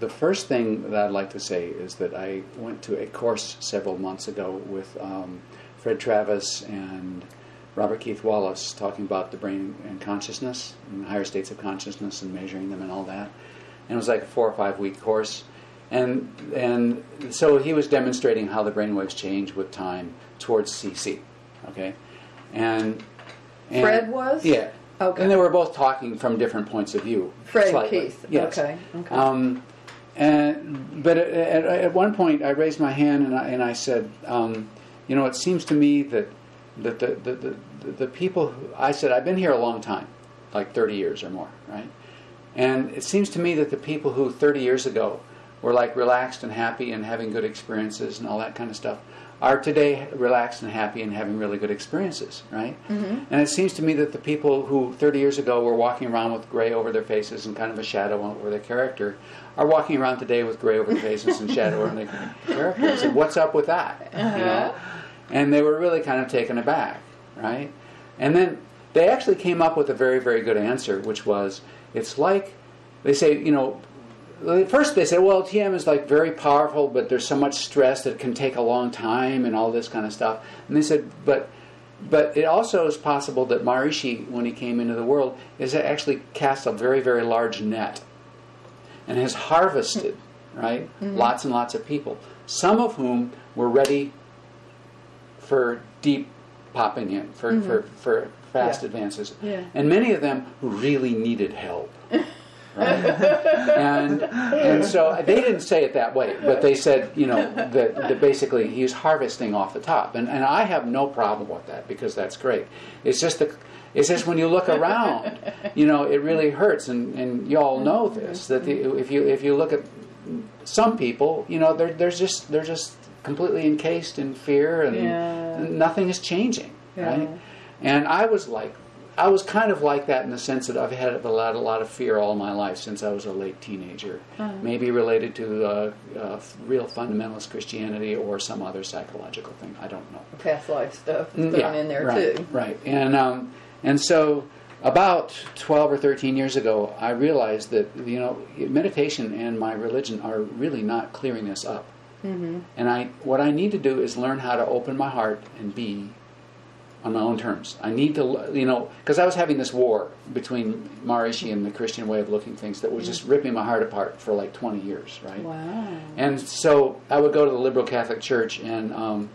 the first thing that I'd like to say is that I went to a course several months ago with Fred Travis and Robert Keith Wallace talking about the brain and consciousness and higher states of consciousness and measuring them and all that. And it was like a 4 or 5 week course. And so he was demonstrating how the brainwaves change with time towards CC. Okay? And Fred was? Yeah. Okay. And they were both talking from different points of view. Fred slightly. and Keith. Yes. Okay. But at one point I raised my hand and I said, it seems to me that the people I said, I've been here a long time, like 30 years or more, right? And it seems to me that the people who 30 years ago were like relaxed and happy and having good experiences and all that kind of stuff are today relaxed and happy and having really good experiences, right? Mm-hmm. And it seems to me that the people who 30 years ago were walking around with gray over their faces and kind of a shadow over their character are walking around today with gray over their faces and shadow over their character. I said, what's up with that? Uh-huh. And they were really kind of taken aback, right? And then they actually came up with a very, very good answer, which was, it's like, they say, first they said, well, TM is like very powerful, but there's so much stress that it can take a long time and all this kind of stuff. And they said, but it also is possible that Maharishi, when he came into the world, is actually cast a very, very large net and has harvested, right, lots and lots of people, some of whom were ready for deep popping in, for fast advances, and many of them who really needed help. Right? and so they didn't say it that way, but they said, that basically he's harvesting off the top, and I have no problem with that because that's great. It's just when you look around, it really hurts, and you all know this, that if you look at some people, they're just completely encased in fear, and nothing is changing, right? And I was kind of like that in the sense that I've had a lot of fear all my life since I was a late teenager. Maybe related to real fundamentalist Christianity or some other psychological thing. I don't know. Past life stuff thrown in there too. Right. And so about 12 or 13 years ago, I realized that meditation and my religion are really not clearing this up. Mm-hmm. And what I need to do is learn how to open my heart and be on my own terms. I need to, because I was having this war between Maharishi and the Christian way of looking things that was just ripping my heart apart for like 20 years, right? Wow. And so I would go to the liberal Catholic Church, and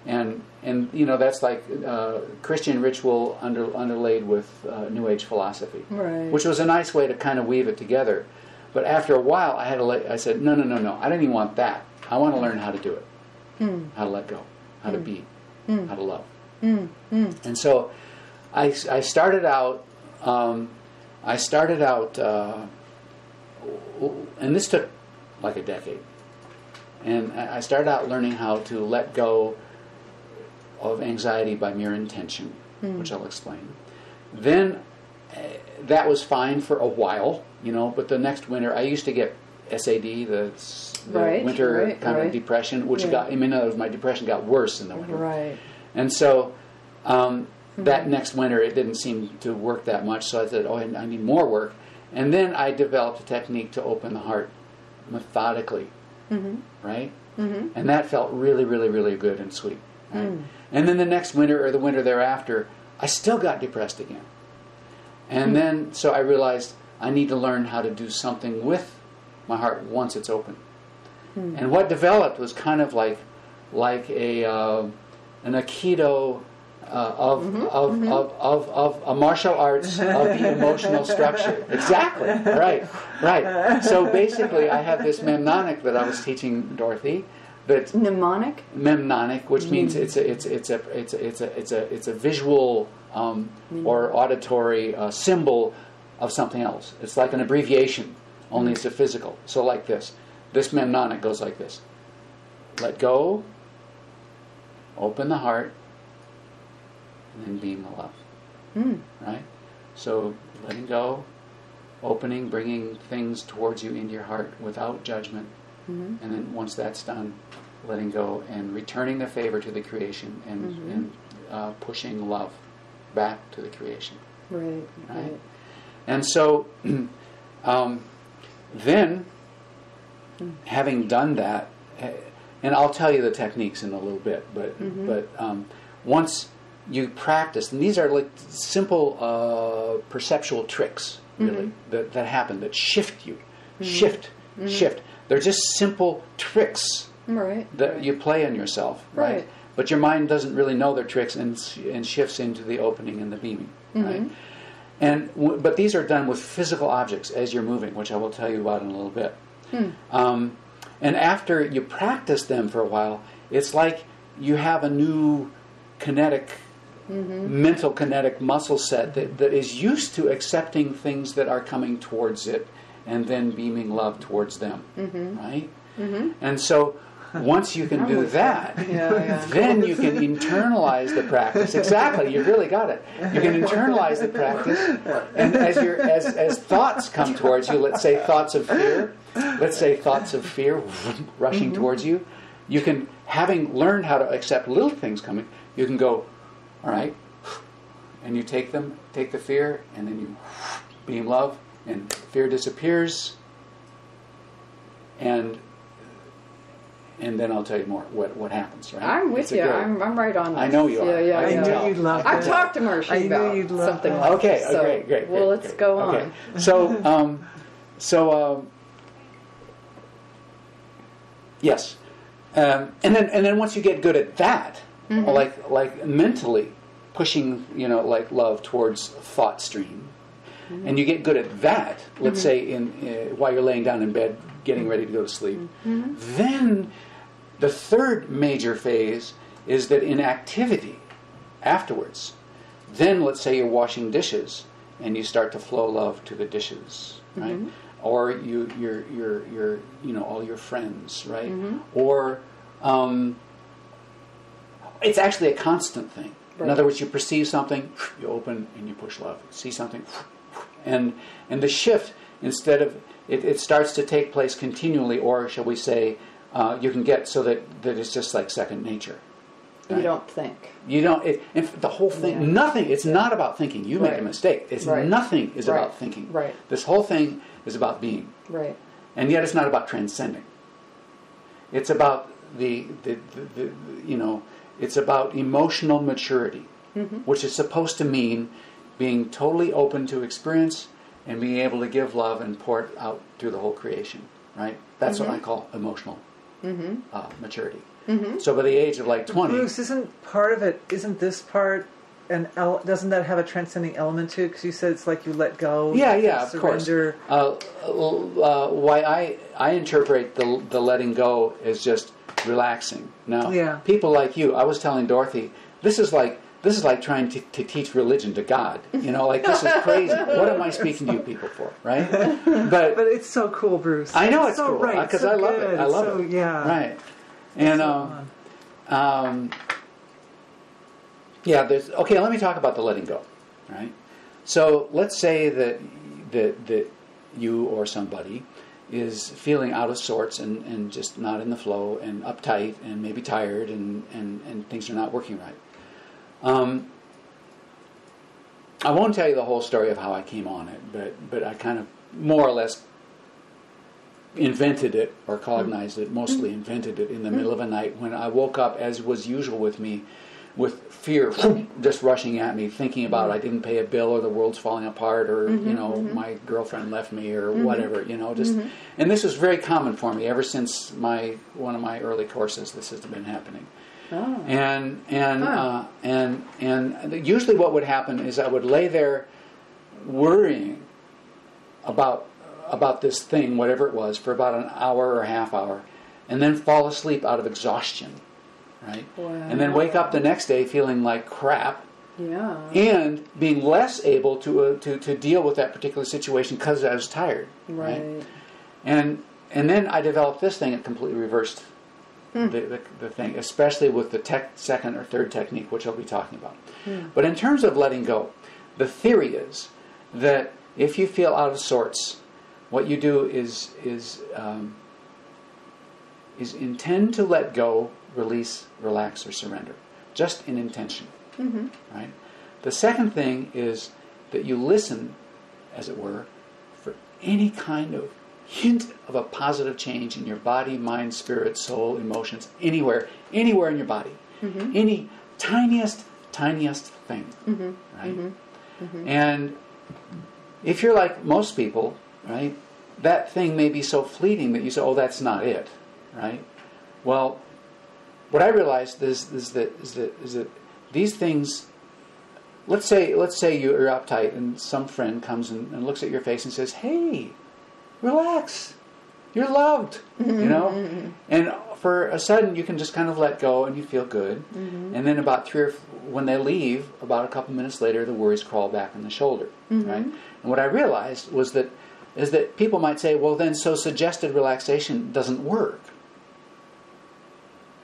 that's like Christian ritual underlaid with New Age philosophy, right? Which was a nice way to kind of weave it together. But after a while, I said, no, I don't even want that. I want to learn how to do it, how to let go, how to be, how to love. And so I started out, and this took like a decade. And I started out learning how to let go of anxiety by mere intention, which I'll explain. Then that was fine for a while, but the next winter, I used to get SAD, the winter kind of depression, which my depression got worse in the winter. Right. And so that next winter, it didn't seem to work that much, so I said, I need more work. And then I developed a technique to open the heart methodically, right? Mm-hmm. And that felt really, really, really good and sweet. Right? And then the next winter or the winter thereafter, I still got depressed again. And then, so I realized I need to learn how to do something with my heart once it's open. And what developed was kind of like an Aikido of a martial arts of the emotional structure. Exactly. Right. So basically, I have this mnemonic that I was teaching Dorothy. That mnemonic, which means it's a visual or auditory symbol of something else. It's like an abbreviation, only it's a physical. So like this. This mnemonic goes like this: let go, open the heart, and then being the love. Right? So letting go, opening, bringing things towards you into your heart without judgment. And then once that's done, letting go and returning the favor to the creation and pushing love back to the creation. Right. And so then having done that, and I'll tell you the techniques in a little bit, but once you practice, and these are like simple perceptual tricks, really, that happen, that shift you, shift. They're just simple tricks that you play on yourself, right? But your mind doesn't really know their tricks and shifts into the opening and the beaming, right? But these are done with physical objects as you're moving, which I will tell you about in a little bit. And after you practice them for a while, it's like you have a new kinetic, mental kinetic muscle set that is used to accepting things that are coming towards it and then beaming love towards them, right? And so once you can do that, then you can internalize the practice. Exactly, you really got it. You can internalize the practice, and as thoughts come towards you, let's say thoughts of fear, rushing towards you, you can, having learned how to accept little things coming, you can go, all right, and you take the fear, and then you beam love, and fear disappears, and then I'll tell you more what happens, right? I'm with you. I'm right on this. I know you are. Yeah. I knew you'd love I've talked to Marcia about something like this. Okay, great. Well, let's go on. Okay. So, yes. And then once you get good at that, like mentally pushing, like love towards thought stream, and you get good at that, let's say while you're laying down in bed getting ready to go to sleep, then the third major phase is that in activity afterwards, then let's say you're washing dishes and you start to flow love to the dishes, right? Or you're all your friends, right? Or it's actually a constant thing. In other words, you perceive something, you open and you push love. See something, and the shift, instead of it starts to take place continually, or shall we say, you can get so that it's just like second nature. Right? You don't think. You don't. The whole thing, nothing. It's not about thinking. You make a mistake. It's nothing is about thinking. Right. This whole thing is about being. Right. And yet, it's not about transcending. It's about it's about emotional maturity, which is supposed to mean being totally open to experience and being able to give love and pour it out through the whole creation, right? That's what I call emotional maturity. So by the age of like 20... Bruce, isn't this part, doesn't that have a transcending element to it? Because you said it's like you let go. Yeah, of surrender. Course. Why I interpret the letting go as just relaxing. Now, people like you, I was telling Dorothy, this is like trying to teach religion to God. This is crazy. What am I speaking to you people for, right? But it's so cool, Bruce. I know it's so cool because I love it. I love it. Yeah. Right. And there's okay. Let me talk about the letting go. Right. So let's say that you or somebody is feeling out of sorts and just not in the flow and uptight and maybe tired and things are not working right. I won't tell you the whole story of how I came on it, but I kind of more or less invented it or cognized it, mostly invented it in the middle of a night when I woke up, as was usual with me, with fear just rushing at me, thinking about I didn't pay a bill or the world's falling apart or my girlfriend left me or whatever, and this was very common for me ever since one of my early courses. This has been happening. Oh. And usually what would happen is I would lay there worrying about this thing, whatever it was, for about an hour or a half hour, and then fall asleep out of exhaustion, right? Wow. And then wake up the next day feeling like crap, and being less able to deal with that particular situation because I was tired, right? And then I developed this thing that completely reversed the thing, especially with the second or third technique, which I'll be talking about. But in terms of letting go, the theory is that if you feel out of sorts, what you do is intend to let go, release, relax, or surrender, just in intention. Right. The second thing is that you listen, as it were, for any kind of hint of a positive change in your body, mind, spirit, soul, emotions, anywhere in your body. Any tiniest thing, right? And if you're like most people, right, that thing may be so fleeting that you say, oh, that's not it, right? Well, what I realized is that these things, let's say you're uptight and some friend comes and looks at your face and says, hey, relax, you're loved, you know? And for a sudden you can just kind of let go and you feel good. And then when they leave, about a couple minutes later, the worries crawl back on the shoulder, right? And what I realized is that people might say, well, then so suggested relaxation doesn't work.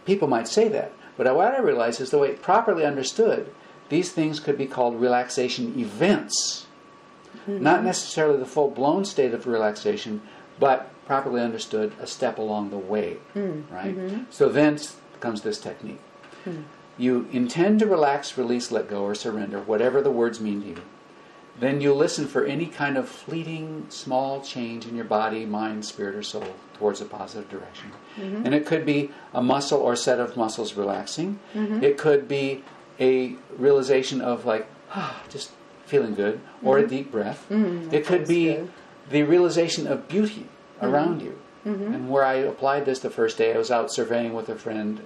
People might say that. But what I realized is the way properly understood, these things could be called relaxation events. Not necessarily the full-blown state of relaxation, but properly understood, a step along the way, right? So then comes this technique. You intend to relax, release, let go, or surrender, whatever the words mean to you. Then you listen for any kind of fleeting, small change in your body, mind, spirit, or soul towards a positive direction. And it could be a muscle or set of muscles relaxing. It could be a realization of like, just feeling good, or a deep breath. It could be the realization of beauty around you. And where I applied this the first day, I was out surveying with a friend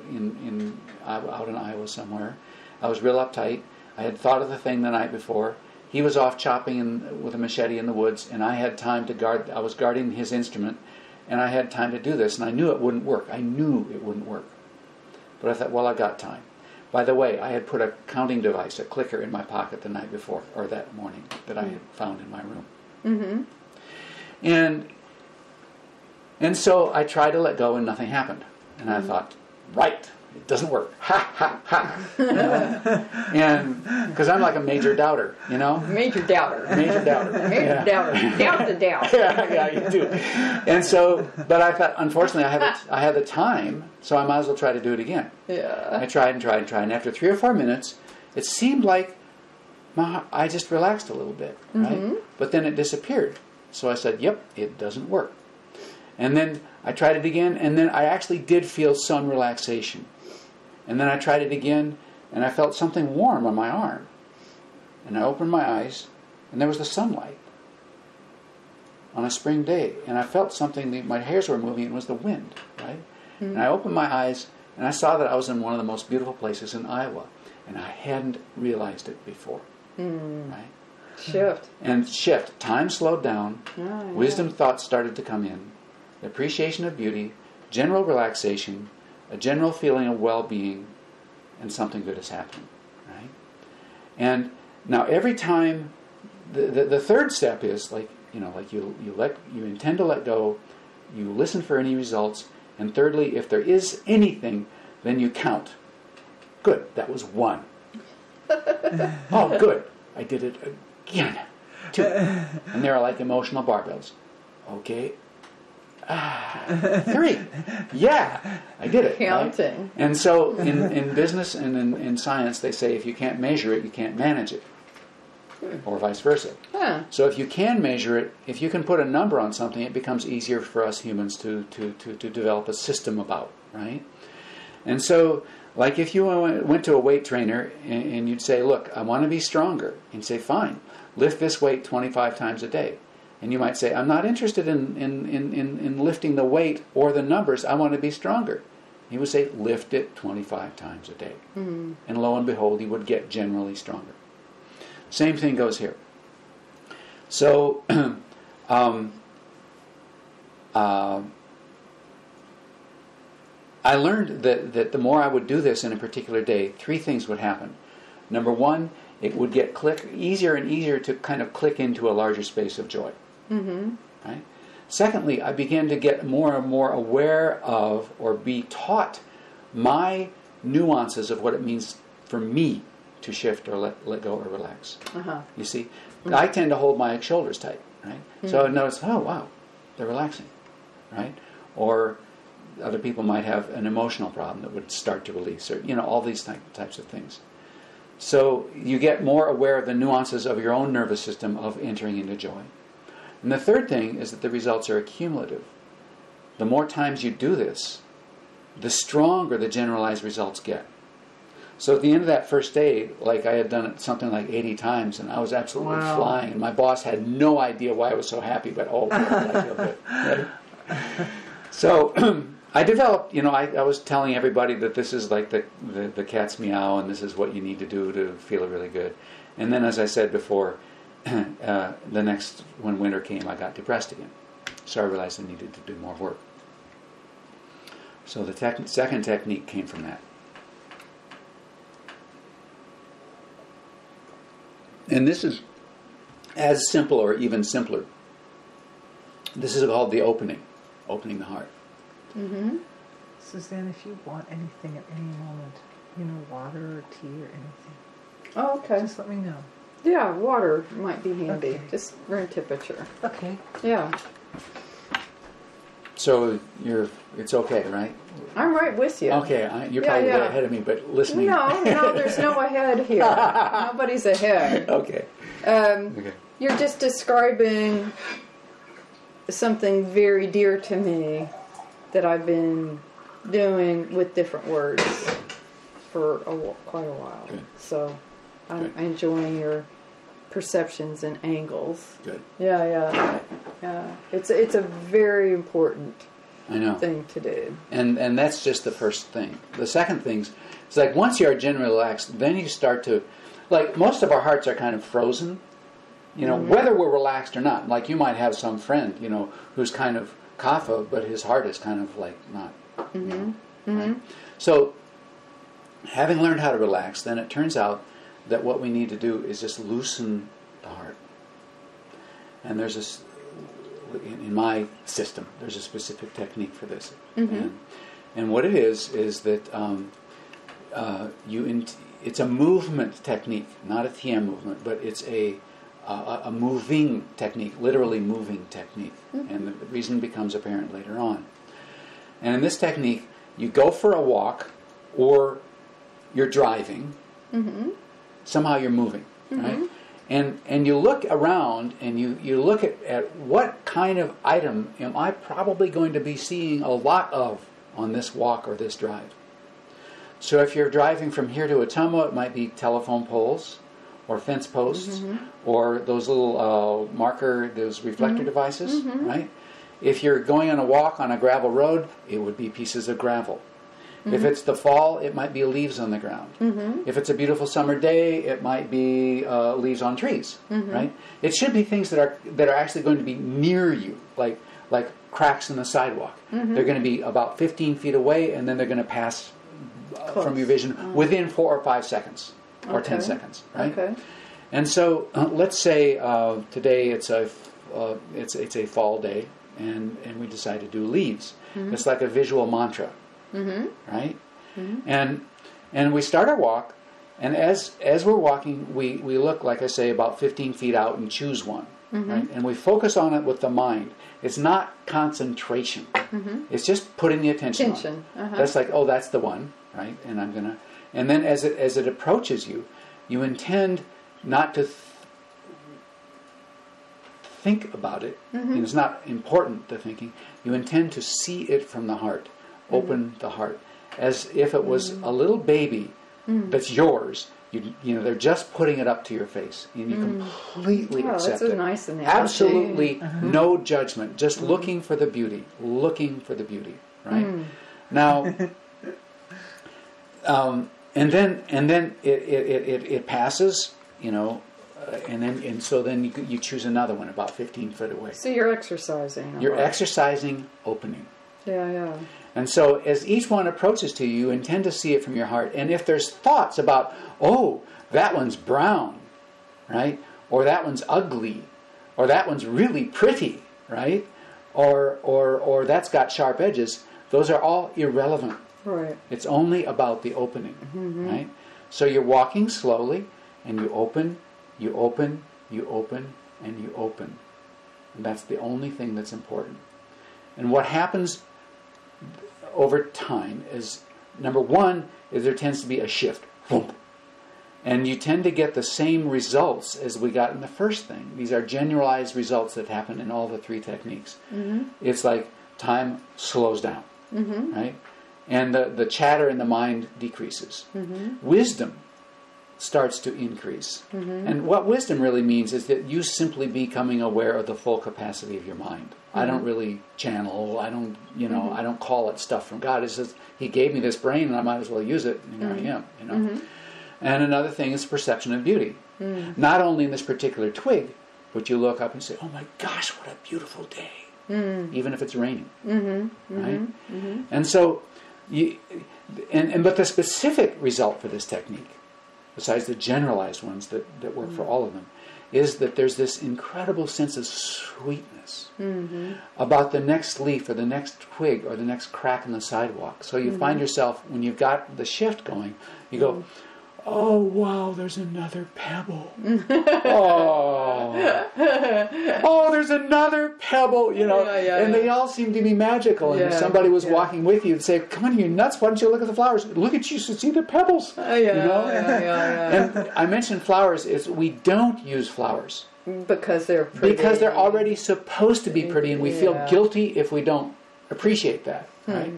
out in Iowa somewhere. I was real uptight. I had thought of the thing the night before. He was off chopping with a machete in the woods, and I had time to guard. I was guarding his instrument, and I had time to do this, and I knew it wouldn't work. But I thought, well, I got time. By the way, I had put a counting device, a clicker, in my pocket the night before, or that morning, that I had found in my room. And so I tried to let go, and nothing happened. And I thought, right, it doesn't work. Ha, ha, ha. And because I'm like a major doubter, you know? Major doubter. Doubt the doubt. yeah, you do. And so, but I thought, unfortunately, I had the time, so I might as well try to do it again. Yeah. I tried. And after 3 or 4 minutes, it seemed like I just relaxed a little bit, right? But then it disappeared. So I said, yep, it doesn't work. And then I tried it again, and then I actually did feel some relaxation. And then I tried it again, and I felt something warm on my arm. And I opened my eyes, and there was the sunlight on a spring day. And I felt something, my hairs were moving, it was the wind, right? And I opened my eyes, and I saw that I was in one of the most beautiful places in Iowa. And I hadn't realized it before, right? Shift. Time slowed down. Wisdom thoughts started to come in. The appreciation of beauty, general relaxation, a general feeling of well-being, and something good is happening, right? And now every time, the third step is like you intend to let go, you listen for any results, and thirdly, if there is anything, then you count. Good, that was 1. Oh, good, I did it again. 2, and they're like emotional barbells. Okay. 3. Yeah, I did it. Counting. Right? And so in business and in science, they say if you can't measure it, you can't manage it. Or vice versa. So if you can measure it, if you can put a number on something, it becomes easier for us humans to develop a system about, right? And so, like if you went to a weight trainer and you'd say, look, I want to be stronger. And you'd say, fine, lift this weight 25 times a day. And you might say, I'm not interested in lifting the weight or the numbers. I want to be stronger. He would say, lift it 25 times a day. And lo and behold, he would get generally stronger. Same thing goes here. So, I learned that the more I would do this in a particular day, 3 things would happen. Number 1, it would get easier and easier to kind of click into a larger space of joy. Right? Secondly, I began to get more and more aware of or be taught my nuances of what it means for me to shift or let go or relax. You see, I tend to hold my shoulders tight, right? So I notice, oh wow, they're relaxing, right? Or other people might have an emotional problem that would start to release, or all these types of things. So you get more aware of the nuances of your own nervous system of entering into joy. And the third thing is that the results are accumulative. The more times you do this, the stronger the generalized results get. So at the end of that first day, like I had done it something like 80 times, and I was absolutely Wow. flying. And my boss had no idea why I was so happy, but oh, I feel good. Right? So I developed, I was telling everybody that this is like the cat's meow, and this is what you need to do to feel really good. And then, as I said before, when winter came, I got depressed again. So I realized I needed to do more work. So the second technique came from that. And this is as simple or even simpler. This is called the opening the heart. Mm-hmm. Suzanne, if you want anything at any moment, water or tea or anything, Oh, okay. just let me know. Yeah, water might be handy. Okay. Just room temperature. Okay. Yeah. So it's okay, right? I'm right with you. Okay, you're probably way yeah. ahead of me, but listening. No, there's no ahead here. Nobody's ahead. Okay. You're just describing something very dear to me that I've been doing with different words for quite a while. Good. So I'm Good. enjoying your perceptions and angles. Good. Yeah. It's a very important I know. thing to do. And that's just the first thing. The second thing is like once you are generally relaxed, then you start to, like most of our hearts are kind of frozen, whether we're relaxed or not. Like you might have some friend, who's kind of kapha, but his heart is kind of like not. Right? So having learned how to relax, then it turns out that what we need to do is just loosen the heart. And there's this, in my system, there's a specific technique for this. And what it is that it's a movement technique, not a TM movement, but it's a moving technique, literally moving technique. And the reason becomes apparent later on. And in this technique, you go for a walk or you're driving. Somehow you're moving, right? And you look around and you look at what kind of item am I probably going to be seeing a lot of on this walk or this drive. So if you're driving from here to Ottumwa, it might be telephone poles or fence posts or those little those reflector devices, right? If you're going on a walk on a gravel road, it would be pieces of gravel. If it's the fall, it might be leaves on the ground. If it's a beautiful summer day, it might be leaves on trees, right? It should be things that are actually going to be near you, like cracks in the sidewalk. They're going to be about 15 feet away, and then they're going to pass from your vision within 4 or 5 seconds or 10 seconds, right? Okay. And so let's say today it's a fall day, and we decide to do leaves. It's like a visual mantra. Right? And we start our walk, and as we're walking, we look, like I say, about 15 feet out and choose one. Right? And we focus on it with the mind. It's not concentration. It's just putting the attention on it. That's like, oh, that's the one, right? And I'm gonna. And then as it approaches you, you intend not to think about it. And it's not important, the thinking. You intend to see it from the heart. Open the heart, as if it was a little baby that's yours. They're just putting it up to your face, and you completely accept that's a it. nice analogy. Absolutely no judgment, just looking for the beauty, right? Now, and then it passes, and so then you choose another one about 15 foot away. So you're exercising. You're exercising opening. Yeah. And so as each one approaches to you, you intend to see it from your heart. And if there's thoughts about, oh, that one's brown, right? Or that one's ugly, or that one's really pretty, right? Or that's got sharp edges, those are all irrelevant. Right. It's only about the opening, right? So you're walking slowly, and you open, and you open. And that's the only thing that's important. And what happens over time is, number one, is there tends to be a shift. Boom. And you tend to get the same results as we got in the first thing. These are generalized results that happen in all the three techniques. It's like time slows down, right? And the chatter in the mind decreases. Wisdom starts to increase. And what wisdom really means is that you simply becoming aware of the full capacity of your mind. I don't really channel, I don't, I don't call it stuff from God. It says, He gave me this brain and I might as well use it, and here I am, And another thing is perception of beauty. Not only in this particular twig, but you look up and say, oh my gosh, what a beautiful day. Even if it's raining. Right? And so, but the specific result for this technique, besides the generalized ones that work for all of them, is that there's this incredible sense of sweetness about the next leaf or the next twig or the next crack in the sidewalk. So you find yourself, when you've got the shift going, you go, oh wow, there's another pebble. Oh, there's another pebble, and they all seem to be magical. And if somebody was walking with you and say, come on, you're nuts, why don't you look at the flowers? Look at you, see the pebbles. And I mentioned flowers, we don't use flowers. Because they're pretty. Because they're already supposed to be pretty, and we feel guilty if we don't appreciate that. Right?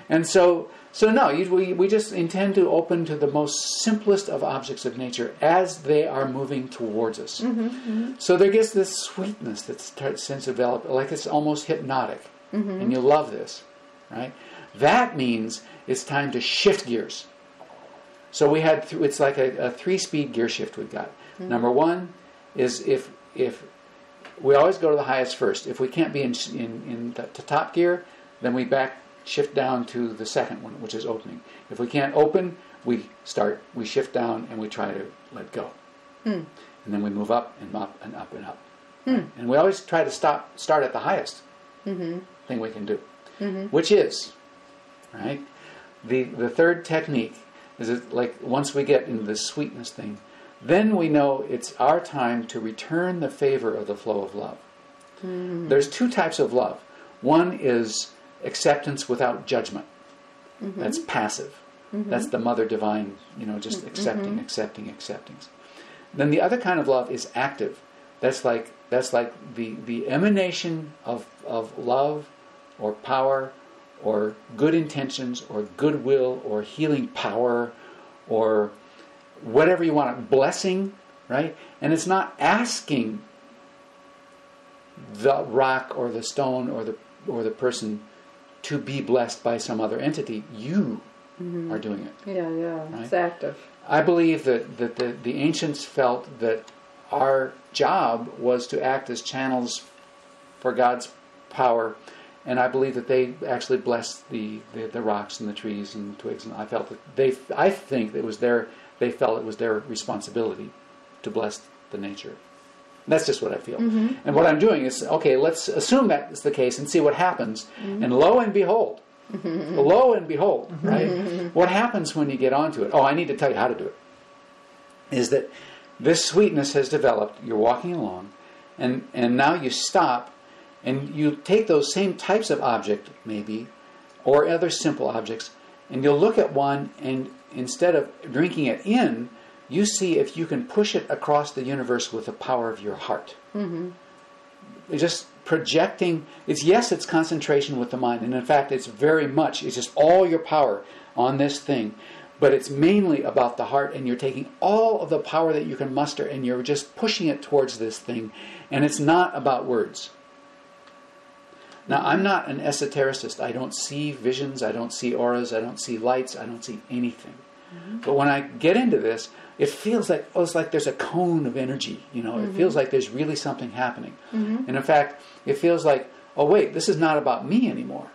And so no, we just intend to open to the most simplest of objects of nature as they are moving towards us. So there gets this sweetness that starts to develop, like it's almost hypnotic. And you love this, right? That means it's time to shift gears. So we had, it's like a 3-speed gear shift we've got. Number one is if we always go to the highest first. If we can't be in the top gear, then we shift down to the second one, which is opening. If we can't open, we shift down and we try to let go. And then we move up and up and up and up. Right? And we always try to start at the highest thing we can do, which is, right, the third technique is like once we get into the sweetness thing, then we know it's our time to return the favor of the flow of love. There's two types of love. One is acceptance without judgment. That's passive. That's the Mother Divine, just accepting. Then the other kind of love is active. That's like the emanation of love or power or good intentions or goodwill or healing power or whatever you want, blessing, right? And it's not asking the rock or the stone or the person to be blessed by some other entity. You are doing it. Right? It's active. I believe that the ancients felt that our job was to act as channels for God's power, and I believe that they actually blessed the rocks and the trees and the twigs. And I felt that they felt it was their responsibility to bless the nature. That's just what I feel. And what I'm doing is, okay, let's assume that's the case and see what happens. And lo and behold, right? What happens when you get onto it? Oh, I need to tell you how to do it. Is that this sweetness has developed, you're walking along, and now you stop, and you take those same types of object, maybe, or other simple objects, and you'll look at one, and instead of drinking it in, you see if you can push it across the universe with the power of your heart. It's just projecting. It's concentration with the mind, and in fact, it's just all your power on this thing. But it's mainly about the heart, and you're taking all of the power that you can muster, and you're just pushing it towards this thing. And it's not about words. Now, I'm not an esotericist. I don't see visions. I don't see auras. I don't see lights. I don't see anything. But when I get into this, it feels like, it's like there's a cone of energy. It feels like there's really something happening. And in fact, it feels like, oh wait, this is not about me anymore.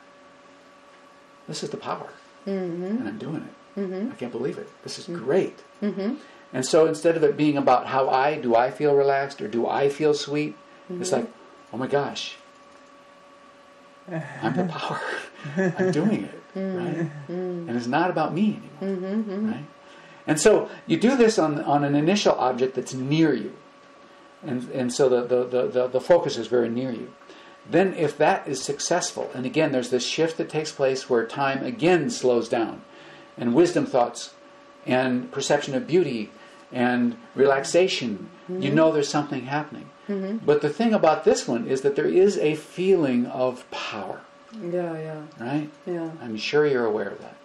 This is the power. And I'm doing it. I can't believe it. This is great. And so instead of it being about how I feel relaxed or do I feel sweet, it's like, oh my gosh, I'm the power. I'm doing it. Right? And it's not about me anymore. Right? And so you do this on an initial object that's near you. And so the focus is very near you. Then if that is successful, and again there's this shift that takes place where time again slows down, and wisdom thoughts and perception of beauty and relaxation. You know there's something happening. But the thing about this one is that there is a feeling of power. Yeah. Right? Yeah. I'm sure you're aware of that.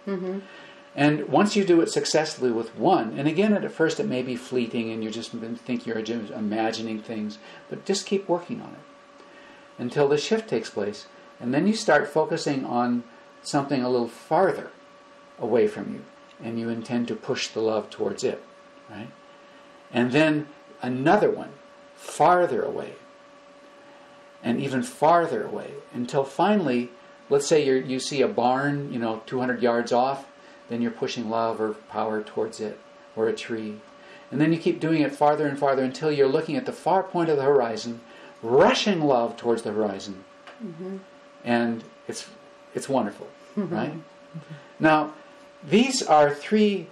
And once you do it successfully with one, and again at first it may be fleeting and you just think you're just imagining things, but just keep working on it until the shift takes place. And then you start focusing on something a little farther away from you, and you intend to push the love towards it, right? And then another one farther away, and even farther away, until finally, let's say you see a barn, 200 yards off, then you're pushing love or power towards it, or a tree. And then you keep doing it farther and farther until you're looking at the far point of the horizon, rushing love towards the horizon. And it's wonderful, right? Now, these are 3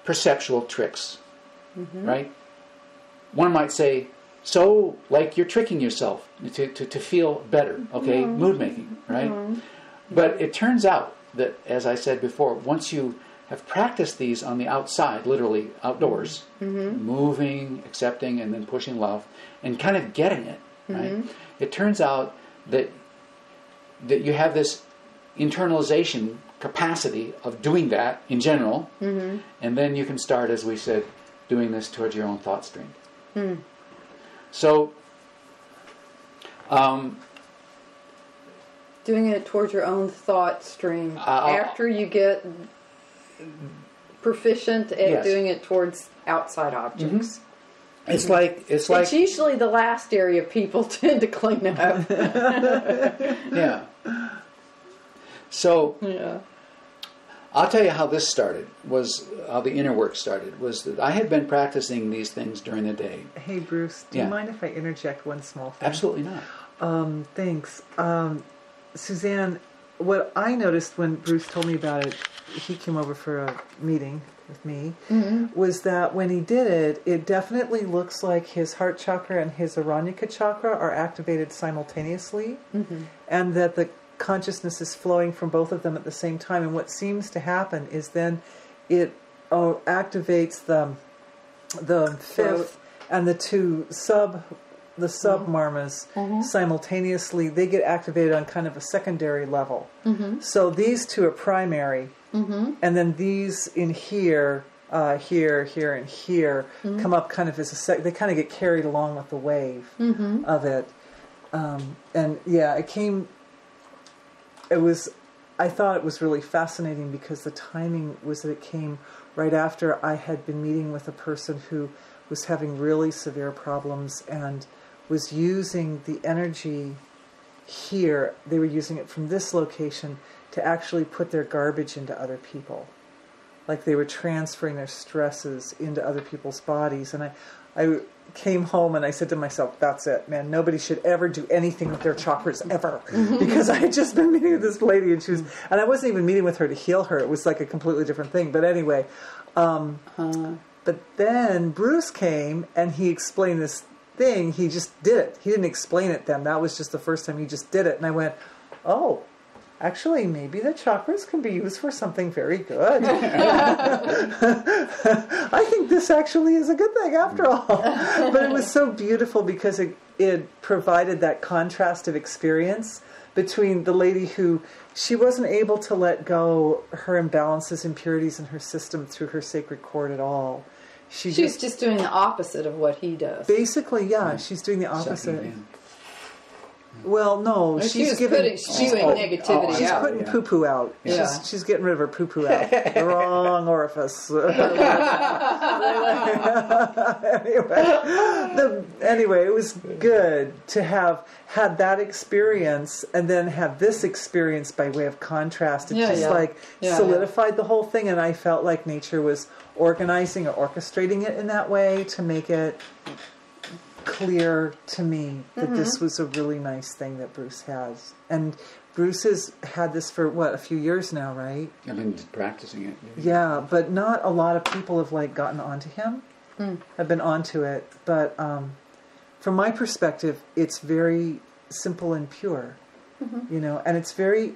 perceptual tricks, right? One might say, so, like you're tricking yourself to feel better, okay? Mood making, right? But it turns out that, as I said before, once you have practiced these on the outside, literally outdoors, moving, accepting, and then pushing love, and kind of getting it, right? It turns out that you have this internalization capacity of doing that in general, and then you can start, as we said, doing this towards your own thought stream. So, doing it towards your own thought stream after you get proficient at doing it towards outside objects. It's like it's usually the last area people tend to clean up. Yeah. So I'll tell you how this started, how the inner work started, was that I had been practicing these things during the day. Hey, Bruce, do you mind if I interject one small thing? Absolutely not. Thanks. Suzanne, what I noticed when Bruce told me about it, he came over for a meeting with me, was that when he did it, it definitely looks like his heart chakra and his Aranyaka chakra are activated simultaneously, and that the consciousness is flowing from both of them at the same time. And what seems to happen is then it activates the fifth and the two sub-marmas simultaneously. They get activated on kind of a secondary level. So these two are primary, and then these in here, here, and here come up kind of as they kind of get carried along with the wave of it. And yeah, I thought it was really fascinating because the timing was that it came right after I had been meeting with a person who was having really severe problems and was using the energy here. They were using it from this location to actually put their garbage into other people. Like they were transferring their stresses into other people's bodies. And I came home and I said to myself, that's it, man. Nobody should ever do anything with their chakras ever. Because I had just been meeting with this lady and I wasn't even meeting with her to heal her. It was like a completely different thing. But anyway, but then Bruce came and he explained this thing. He just did it. He didn't explain it then. That was just the first time he just did it. And I went, oh, actually, maybe the chakras can be used for something very good. I think this actually is a good thing after all. But it was so beautiful because it provided that contrast of experience between the lady who, she wasn't able to let go her imbalances, impurities in her system through her sacred cord at all. She's just doing the opposite of what he does. Basically, yeah, she's doing the opposite. Well, no, she's spewing negativity out. She's putting poo-poo out. Yeah. She's getting rid of her poo-poo out. The wrong orifice. Anyway, it was good to have had that experience and then have this experience by way of contrast. It solidified the whole thing, and I felt like nature was organizing or orchestrating it in that way to make it clear to me that this was a really nice thing that Bruce has. And Bruce has had this for, a few years now, right? I've been practicing it. Yeah, but not a lot of people have, gotten onto him. Have been onto it. But from my perspective, it's very simple and pure. And it's very...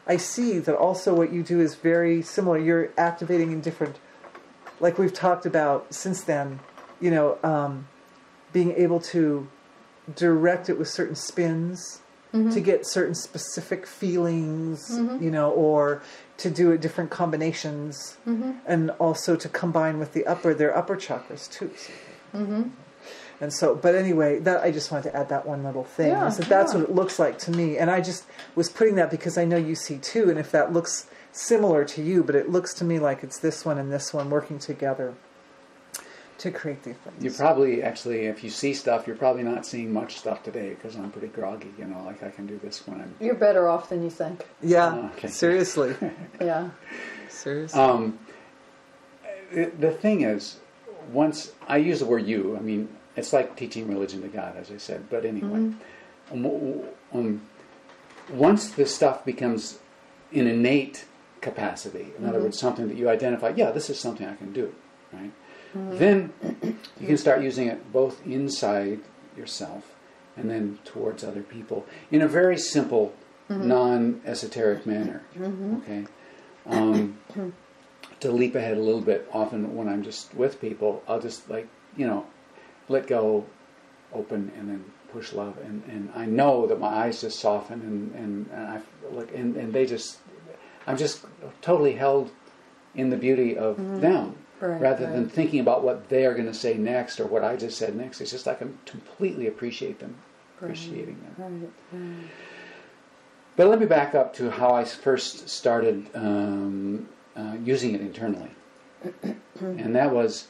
I see that also what you do is very similar. You're activating in different like we've talked about since then, being able to direct it with certain spins to get certain specific feelings, or to do it different combinations, and also to combine with their upper chakras too. And so, but anyway, that I just wanted to add that one little thing. Yeah, That's what it looks like to me. And I just was putting that because I know you see too, and if that looks similar to you, but it looks to me like it's this one and this one working together to create the effects. You probably, actually, if you see stuff, you're probably not seeing much stuff today because I'm pretty groggy, like I can do this when I'm... You're better off than you think. Yeah, okay. Seriously. Yeah. Seriously. The thing is, once I use the word you, I mean, it's like teaching religion to God, as I said. But anyway, once this stuff becomes an innate capacity, in other words, something that you identify, this is something I can do, right? Then you can start using it both inside yourself and then towards other people in a very simple, non-esoteric manner. Okay. To leap ahead a little bit, often when I'm just with people, I'll just let go, open, and then push love, and I know that my eyes just soften, and I look, and they just, I'm just totally held in the beauty of them, rather than thinking about what they are going to say next or what I just said next. It's just like I completely appreciating them. But let me back up to how I first started using it internally, and that was.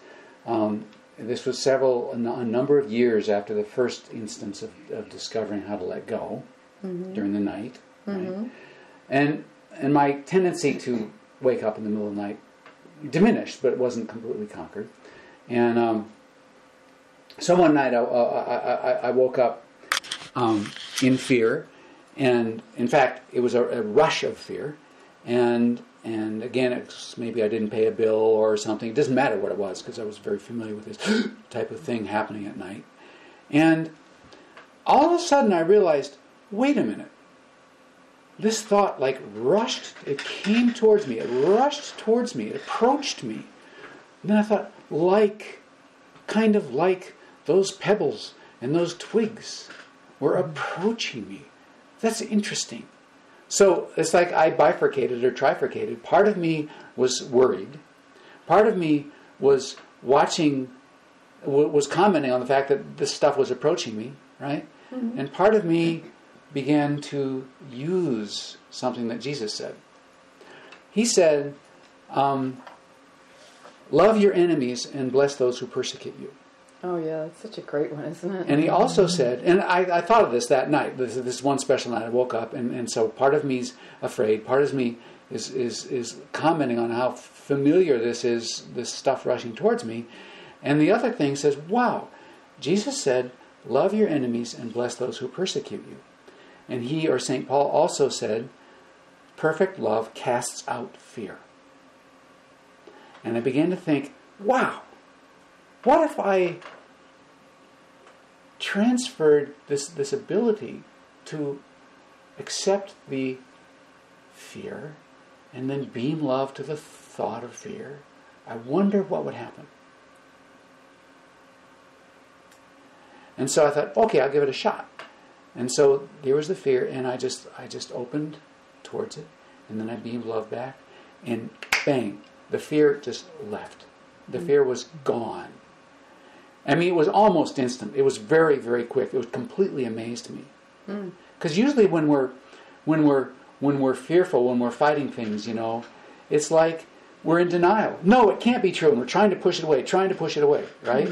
This was a number of years after the first instance of discovering how to let go during the night. Right? And my tendency to wake up in the middle of the night diminished, but it wasn't completely conquered. And so one night I woke up in fear, and in fact it was a rush of fear, and again, it's maybe I didn't pay a bill or something. It doesn't matter what it was because I was very familiar with this type of thing happening at night. And all of a sudden I realized, wait a minute. This thought rushed. It came towards me. It rushed towards me. It approached me. And then I thought, kind of like those pebbles and those twigs were approaching me. That's interesting. So it's like I bifurcated or trifurcated. Part of me was worried. Part of me was was commenting on the fact that this stuff was approaching me, right? And part of me began to use something that Jesus said. He said, love your enemies and bless those who persecute you. Oh yeah, that's such a great one, isn't it? And he also said, and I thought of this that night, this one special night, I woke up, and so part of me's afraid, part of me is commenting on how familiar this is, this stuff rushing towards me, and the other thing says, wow, Jesus said, love your enemies and bless those who persecute you. And he, or St. Paul, also said, perfect love casts out fear. And I began to think, wow, what if I transferred this ability to accept the fear and then beam love to the thought of fear? I wonder what would happen. And so I thought, okay, I'll give it a shot. And so there was the fear, and I just opened towards it, and then I beamed love back, and bang, the fear just left. The fear was gone. I mean, it was almost instant. It was very, very quick. It was completely amazed me. Because usually when we're fearful, when we're fighting things, it's like we're in denial. No, it can't be true. And we're trying to push it away, right?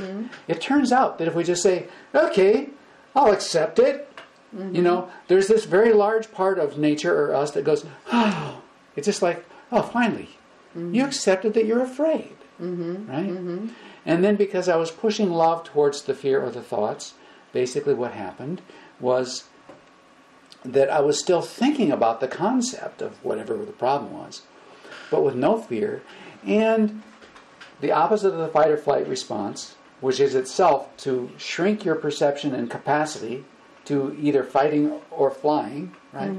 It turns out that if we just say, okay, I'll accept it. There's this very large part of nature or us that goes, oh, it's just like, oh, finally, you accepted that you're afraid, right? And then because I was pushing love towards the fear or the thoughts, basically what happened was that I was still thinking about the concept of whatever the problem was, but with no fear. And the opposite of the fight or flight response, which is itself to shrink your perception and capacity to either fighting or flying, right?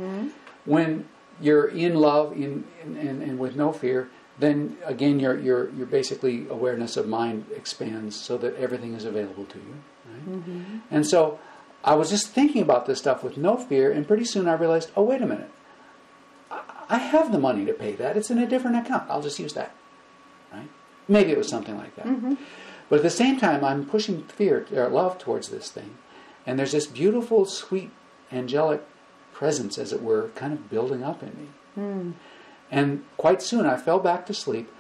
When you're in love and with no fear, then again your basically awareness of mind expands so that everything is available to you. Right? And so I was just thinking about this stuff with no fear, and pretty soon I realized, oh, wait a minute. I have the money to pay that. It's in a different account. I'll just use that. Right? Maybe it was something like that. But at the same time, I'm pushing fear or love towards this thing. And there's this beautiful, sweet, angelic presence, as it were, kind of building up in me. And quite soon I fell back to sleep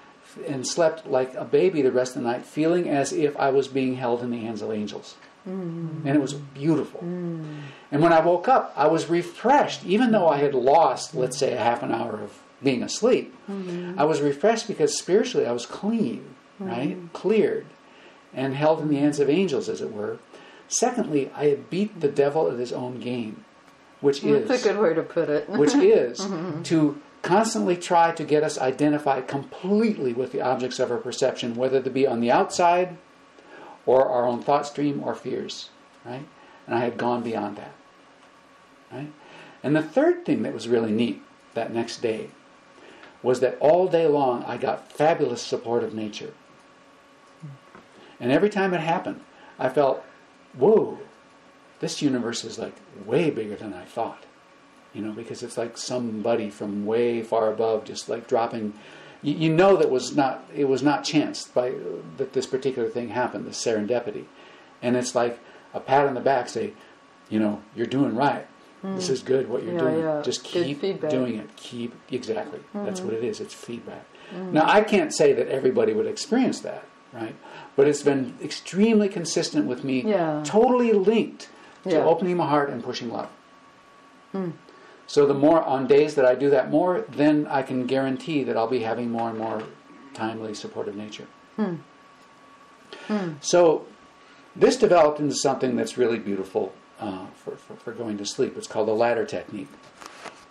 and slept like a baby the rest of the night, feeling as if I was being held in the hands of angels. And it was beautiful. And when I woke up, I was refreshed. Even though I had lost, let's say, a half an hour of being asleep, I was refreshed because spiritually I was clean, right? Cleared and held in the hands of angels, as it were. Secondly, I had beat the devil at his own game, which is... That's a good way to put it. which is to constantly try to get us identified completely with the objects of our perception, whether they be on the outside or our own thought stream or fears, right? And I had gone beyond that, right? And the third thing that was really neat that next day was that all day long I got fabulous support of nature. And every time it happened, I felt, whoa, this universe is like way bigger than I thought. You know, because it's like somebody from way far above just like dropping. You know that it was not chance that this particular thing happened, this serendipity. And it's like a pat on the back, say, you know, you're doing right. This is good what you're doing. Yeah. Just Good keep feedback. doing it. Exactly. That's what it is. It's feedback. Now, I can't say that everybody would experience that, right? But it's been extremely consistent with me, totally linked to opening my heart and pushing love. So the more, on days that I do that more, then I can guarantee that I'll be having more and more timely supportive nature. So this developed into something that's really beautiful for going to sleep. It's called the ladder technique.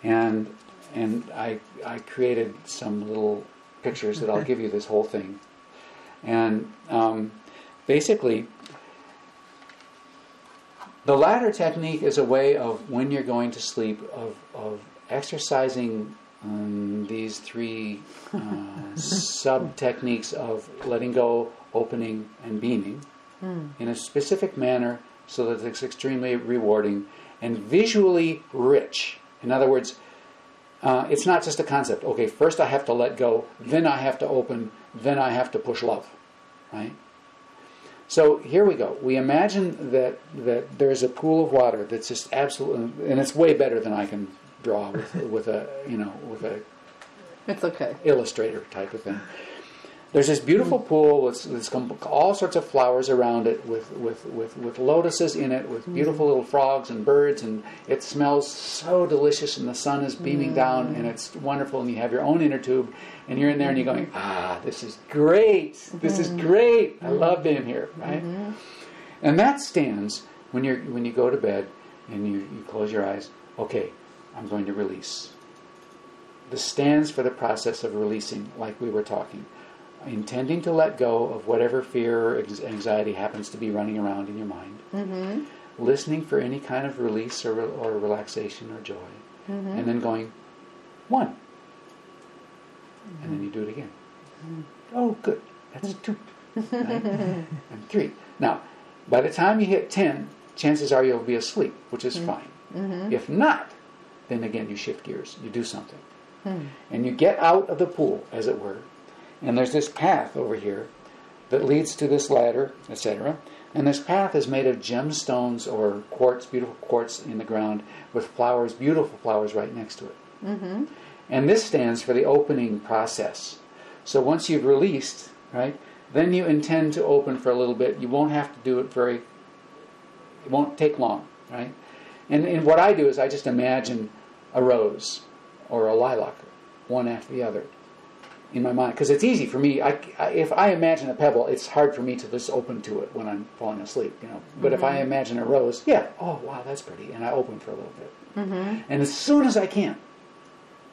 And I created some little pictures that I'll give you this whole thing. And basically, the ladder technique is a way of, when you're going to sleep, of exercising these three sub-techniques of letting go, opening, and beaming in a specific manner so that it's extremely rewarding and visually rich. In other words, it's not just a concept. Okay, first I have to let go, then I have to open, then I have to push love. Right? So here we go. We imagine that there's a pool of water that's just absolutely, and it's way better than I can draw with a It's okay. illustrator type of thing. There's this beautiful pool with all sorts of flowers around it, with lotuses in it, with beautiful little frogs and birds, and it smells so delicious, and the sun is beaming down, and it's wonderful, and you have your own inner tube, and you're in there and you're going, this is great, this is great, I love being here, right? And that stands when you go to bed and you close your eyes. Okay, I'm going to release. This stands for the process of releasing, like we were talking. Intending to let go of whatever fear or anxiety happens to be running around in your mind. Listening for any kind of release or relaxation or joy. And then going, 1. And then you do it again. Oh, good. That's 2. Right? And 3. Now, by the time you hit 10, chances are you'll be asleep, which is fine. If not, then again you shift gears. You do something. And you get out of the pool, as it were. And there's this path over here that leads to this ladder, etc. And this path is made of gemstones or quartz, beautiful quartz in the ground, with flowers, beautiful flowers right next to it. And this stands for the opening process. So once you've released, right, then you intend to open for a little bit. You won't have to do it it won't take long, right? And what I do is I just imagine a rose or a lilac, one after the other, in my mind, because it's easy for me. If I imagine a pebble, it's hard for me to just open to it when I'm falling asleep, you know. But if I imagine a rose, oh wow, that's pretty, and I open for a little bit. And as soon as I can,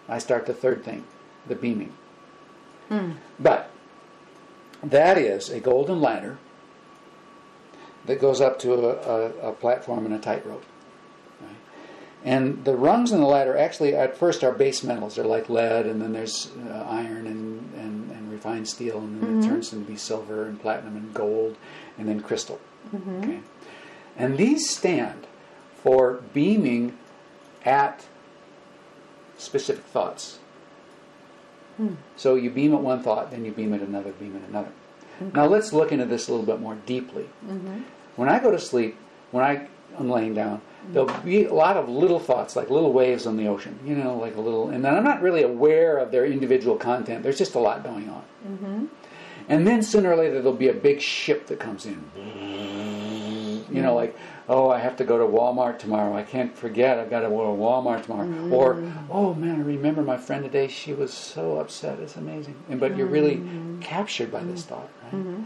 I start the third thing, the beaming. But that is a golden ladder that goes up to a platform and a tightrope. Right? And the rungs on the ladder actually at first are base metals. They're like lead, and then there's iron and refined steel, and then it turns into be silver and platinum and gold, and then crystal. Okay? And these stand for beaming at specific thoughts. So you beam at one thought, then you beam at another, beam at another. Now let's look into this a little bit more deeply. When I go to sleep, when I'm laying down, there'll be a lot of little thoughts, like little waves on the ocean, like a little, and then I'm not really aware of their individual content. There's just a lot going on. And then sooner or later there'll be a big ship that comes in. Like, oh, I have to go to Walmart tomorrow. I can't forget, I've got to go to Walmart tomorrow. Or, oh man, I remember my friend today, she was so upset, it's amazing. But you're really captured by this thought, right?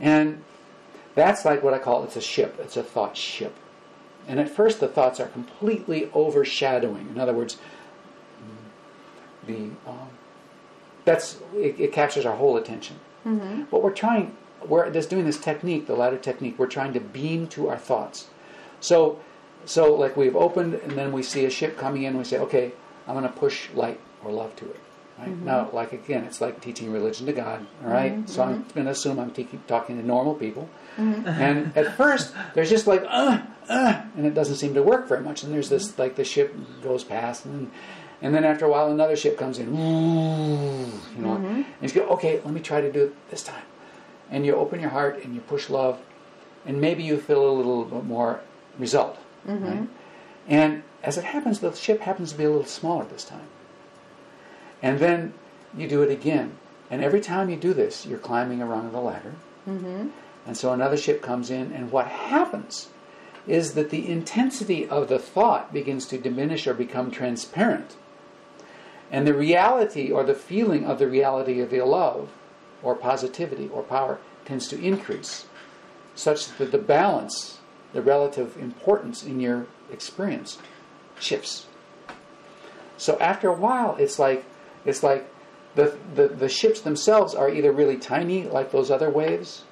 And that's like what I call, it's a ship, it's a thought ship. And at first the thoughts are completely overshadowing. In other words, it captures our whole attention. But we're just doing this technique, the ladder technique, we're trying to beam to our thoughts. So like we've opened and then we see a ship coming in, we say, okay, I'm going to push light or love to it. Right? Now, like again, it's like teaching religion to God, all right? So I'm going to assume I'm talking to normal people. And at first, there's just like, and it doesn't seem to work very much. And there's this, like the ship goes past, and then after a while, another ship comes in, and you go, okay, let me try to do it this time. And you open your heart and you push love, and maybe you feel a little bit more result. Right? And as it happens, the ship happens to be a little smaller this time. And then you do it again. And every time you do this, you're climbing a rung of the ladder. And so another ship comes in, and what happens is that the intensity of the thought begins to diminish or become transparent. And the reality or the feeling of the reality of the love or positivity or power tends to increase, such that the balance, the relative importance in your experience shifts. So after a while, it's like the ships themselves are either really tiny, like those other waves,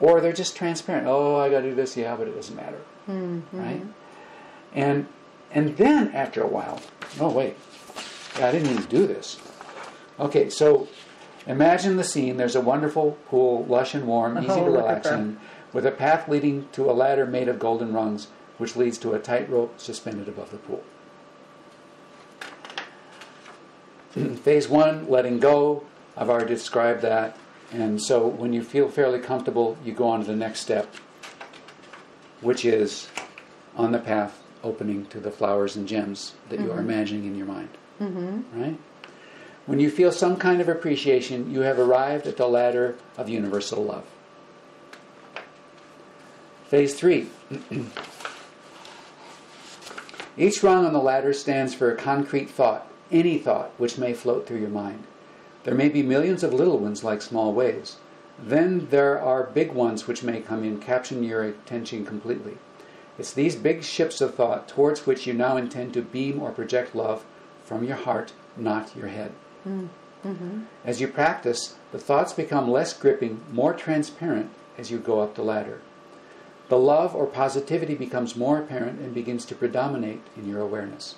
or they're just transparent. Oh, I got to do this, yeah, but it doesn't matter, right? And then after a while, oh wait, I didn't even do this. Okay, so imagine the scene. There's a wonderful pool, lush and warm, easy to relax in, with a path leading to a ladder made of golden rungs, which leads to a tightrope suspended above the pool. Phase 1, letting go. I've already described that. And so when you feel fairly comfortable, you go on to the next step, which is on the path opening to the flowers and gems that you are imagining in your mind. Right? When you feel some kind of appreciation, you have arrived at the ladder of universal love. Phase 3. Each rung on the ladder stands for a concrete thought, any thought which may float through your mind. There may be millions of little ones like small waves. Then there are big ones which may come in, capturing your attention completely. It's these big ships of thought towards which you now intend to beam or project love from your heart, not your head. As you practice, the thoughts become less gripping, more transparent as you go up the ladder. The love or positivity becomes more apparent and begins to predominate in your awareness.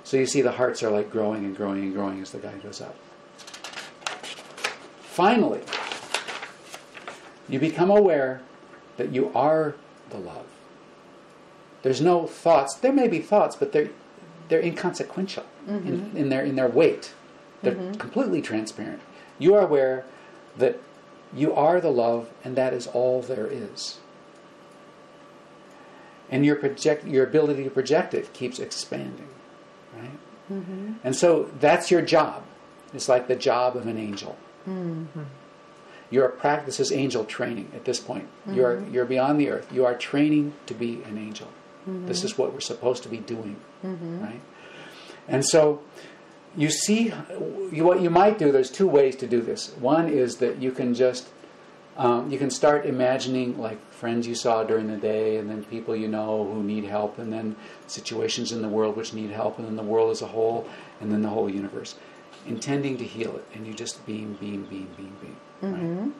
So you see the hearts are like growing and growing and growing as the guy goes up. Finally, you become aware that you are the love. There's no thoughts. There may be thoughts, but they're inconsequential in their weight. They're completely transparent. You are aware that you are the love, and that is all there is. And your ability to project it keeps expanding, right? And so that's your job. It's like the job of an angel. Your practice is angel training at this point. You're beyond the earth. You are training to be an angel. This is what we're supposed to be doing, right? And so you see what you might do. There's two ways to do this. One is that you can just you can start imagining like friends you saw during the day, and then people you know who need help, and then situations in the world which need help, and then the world as a whole, and then the whole universe, intending to heal it. And you just beam, beam, beam, beam, beam. Right?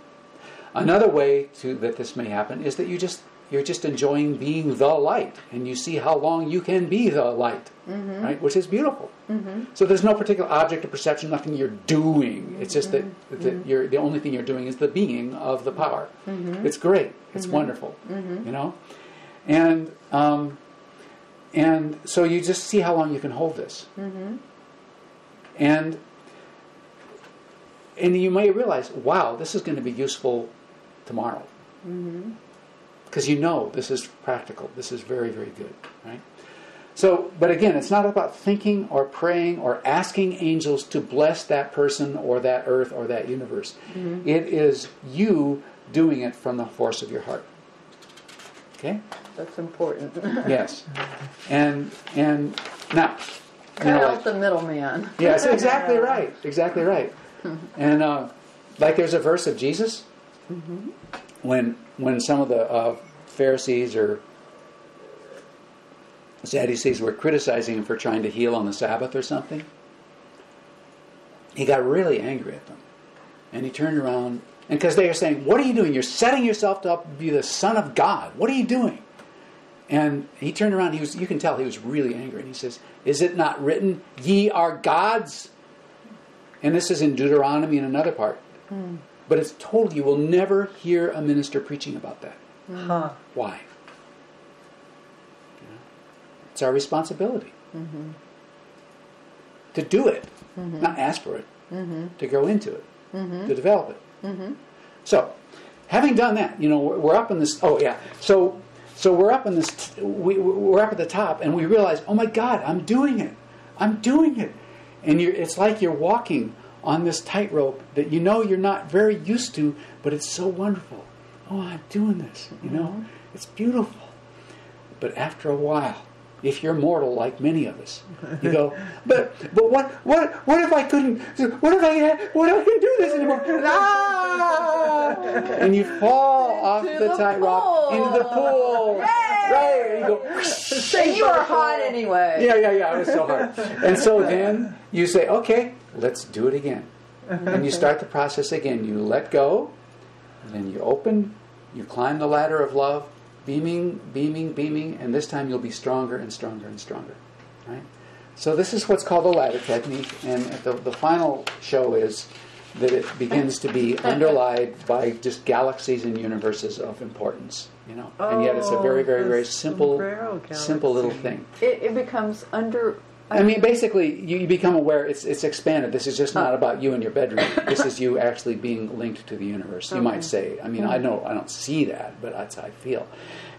Another way that this may happen is that you're just enjoying being the light, and you see how long you can be the light, right? Which is beautiful. So there's no particular object of perception, nothing you're doing. It's just that the only thing you're doing is the being of the power. It's great. It's wonderful. You know, and so you just see how long you can hold this, and you may realize, wow, this is going to be useful tomorrow. Because you know this is practical. This is very, very good, right? So, but again, it's not about thinking or praying or asking angels to bless that person or that earth or that universe. It is you doing it from the force of your heart. Okay? That's important. Yes. And now... Cut out the middleman. Yes, exactly right. Exactly right. And like there's a verse of Jesus when some of the Pharisees or Sadducees were criticizing him for trying to heal on the Sabbath or something, he got really angry at them. And he turned around, and because they were saying, what are you doing? You're setting yourself up to be the Son of God. What are you doing? And he turned around, you can tell he was really angry. And he says, is it not written, ye are gods? And this is in Deuteronomy and another part. But it's told you will never hear a minister preaching about that. Why? It's our responsibility to do it, not ask for it, to go into it, to develop it. So, having done that, we're up in this. Oh yeah. So we're up in this. We're up at the top, and we realize, oh my God, I'm doing it. I'm doing it. And it's like you're walking on this tightrope that you're not very used to, but it's so wonderful. Oh, I'm doing this. It's beautiful. But after a while, if you're mortal like many of us, you go, but what if I couldn't? What if I couldn't do this anymore? Ah! And you fall off the tightrope into the pool. Right? And you go. And you were hot anyway. Yeah. It was so hard. And so then you say, okay, let's do it again. And you start the process again. You let go, and then you open. You climb the ladder of love. Beaming, and this time you'll be stronger and stronger and stronger. Right? So this is what's called the ladder technique, and the final show is that it begins to be underlined by just galaxies and universes of importance. And yet it's a very, very, very simple little thing. It becomes I mean, basically, you become aware it's expanded. This is just not about you in your bedroom. This is you actually being linked to the universe. You might say. I mean, I don't see that, but that's how I feel.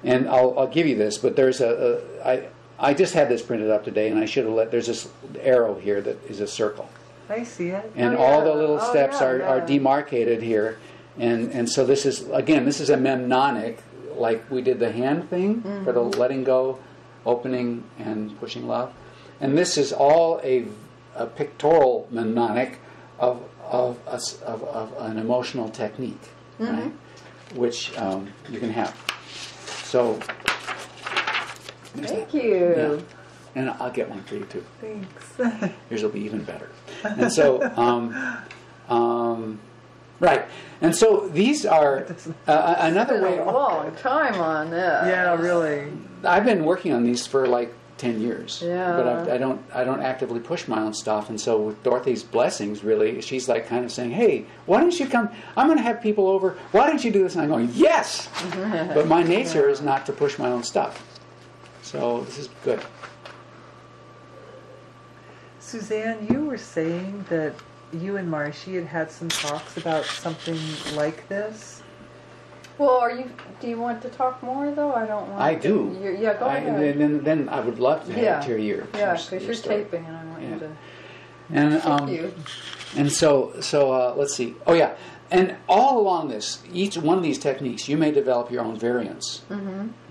And I'll give you this, but there's I just had this printed up today, and I should have there's this arrow here that is a circle. I see it. And all the little steps are demarcated here. And so this is a mnemonic, like we did the hand thing for the letting go, opening, and pushing love. And this is all a pictorial mnemonic of an emotional technique, right? Which you can have. So, thank you. Yeah. And I'll get one for you too. Thanks. Yours will be even better. And so, right. And so these are another way. A long time on this. Yeah, really. I've been working on these for like 10 years. Yeah. But I don't actively push my own stuff. And so with Dorothy's blessings, really, she's like kind of saying, hey, why don't you come? I'm going to have people over. Why don't you do this? And I'm going, yes! But my nature is not to push my own stuff. So this is good. Suzanne, you were saying that you and Marshy had some talks about something like this. Well, do you want to talk more though? I don't want. I do. Yeah, go ahead. And then I would love to hear your because you're story. taping, and I want you to. And Thank you. And so let's see. Oh yeah, and all along this, each one of these techniques, you may develop your own variants,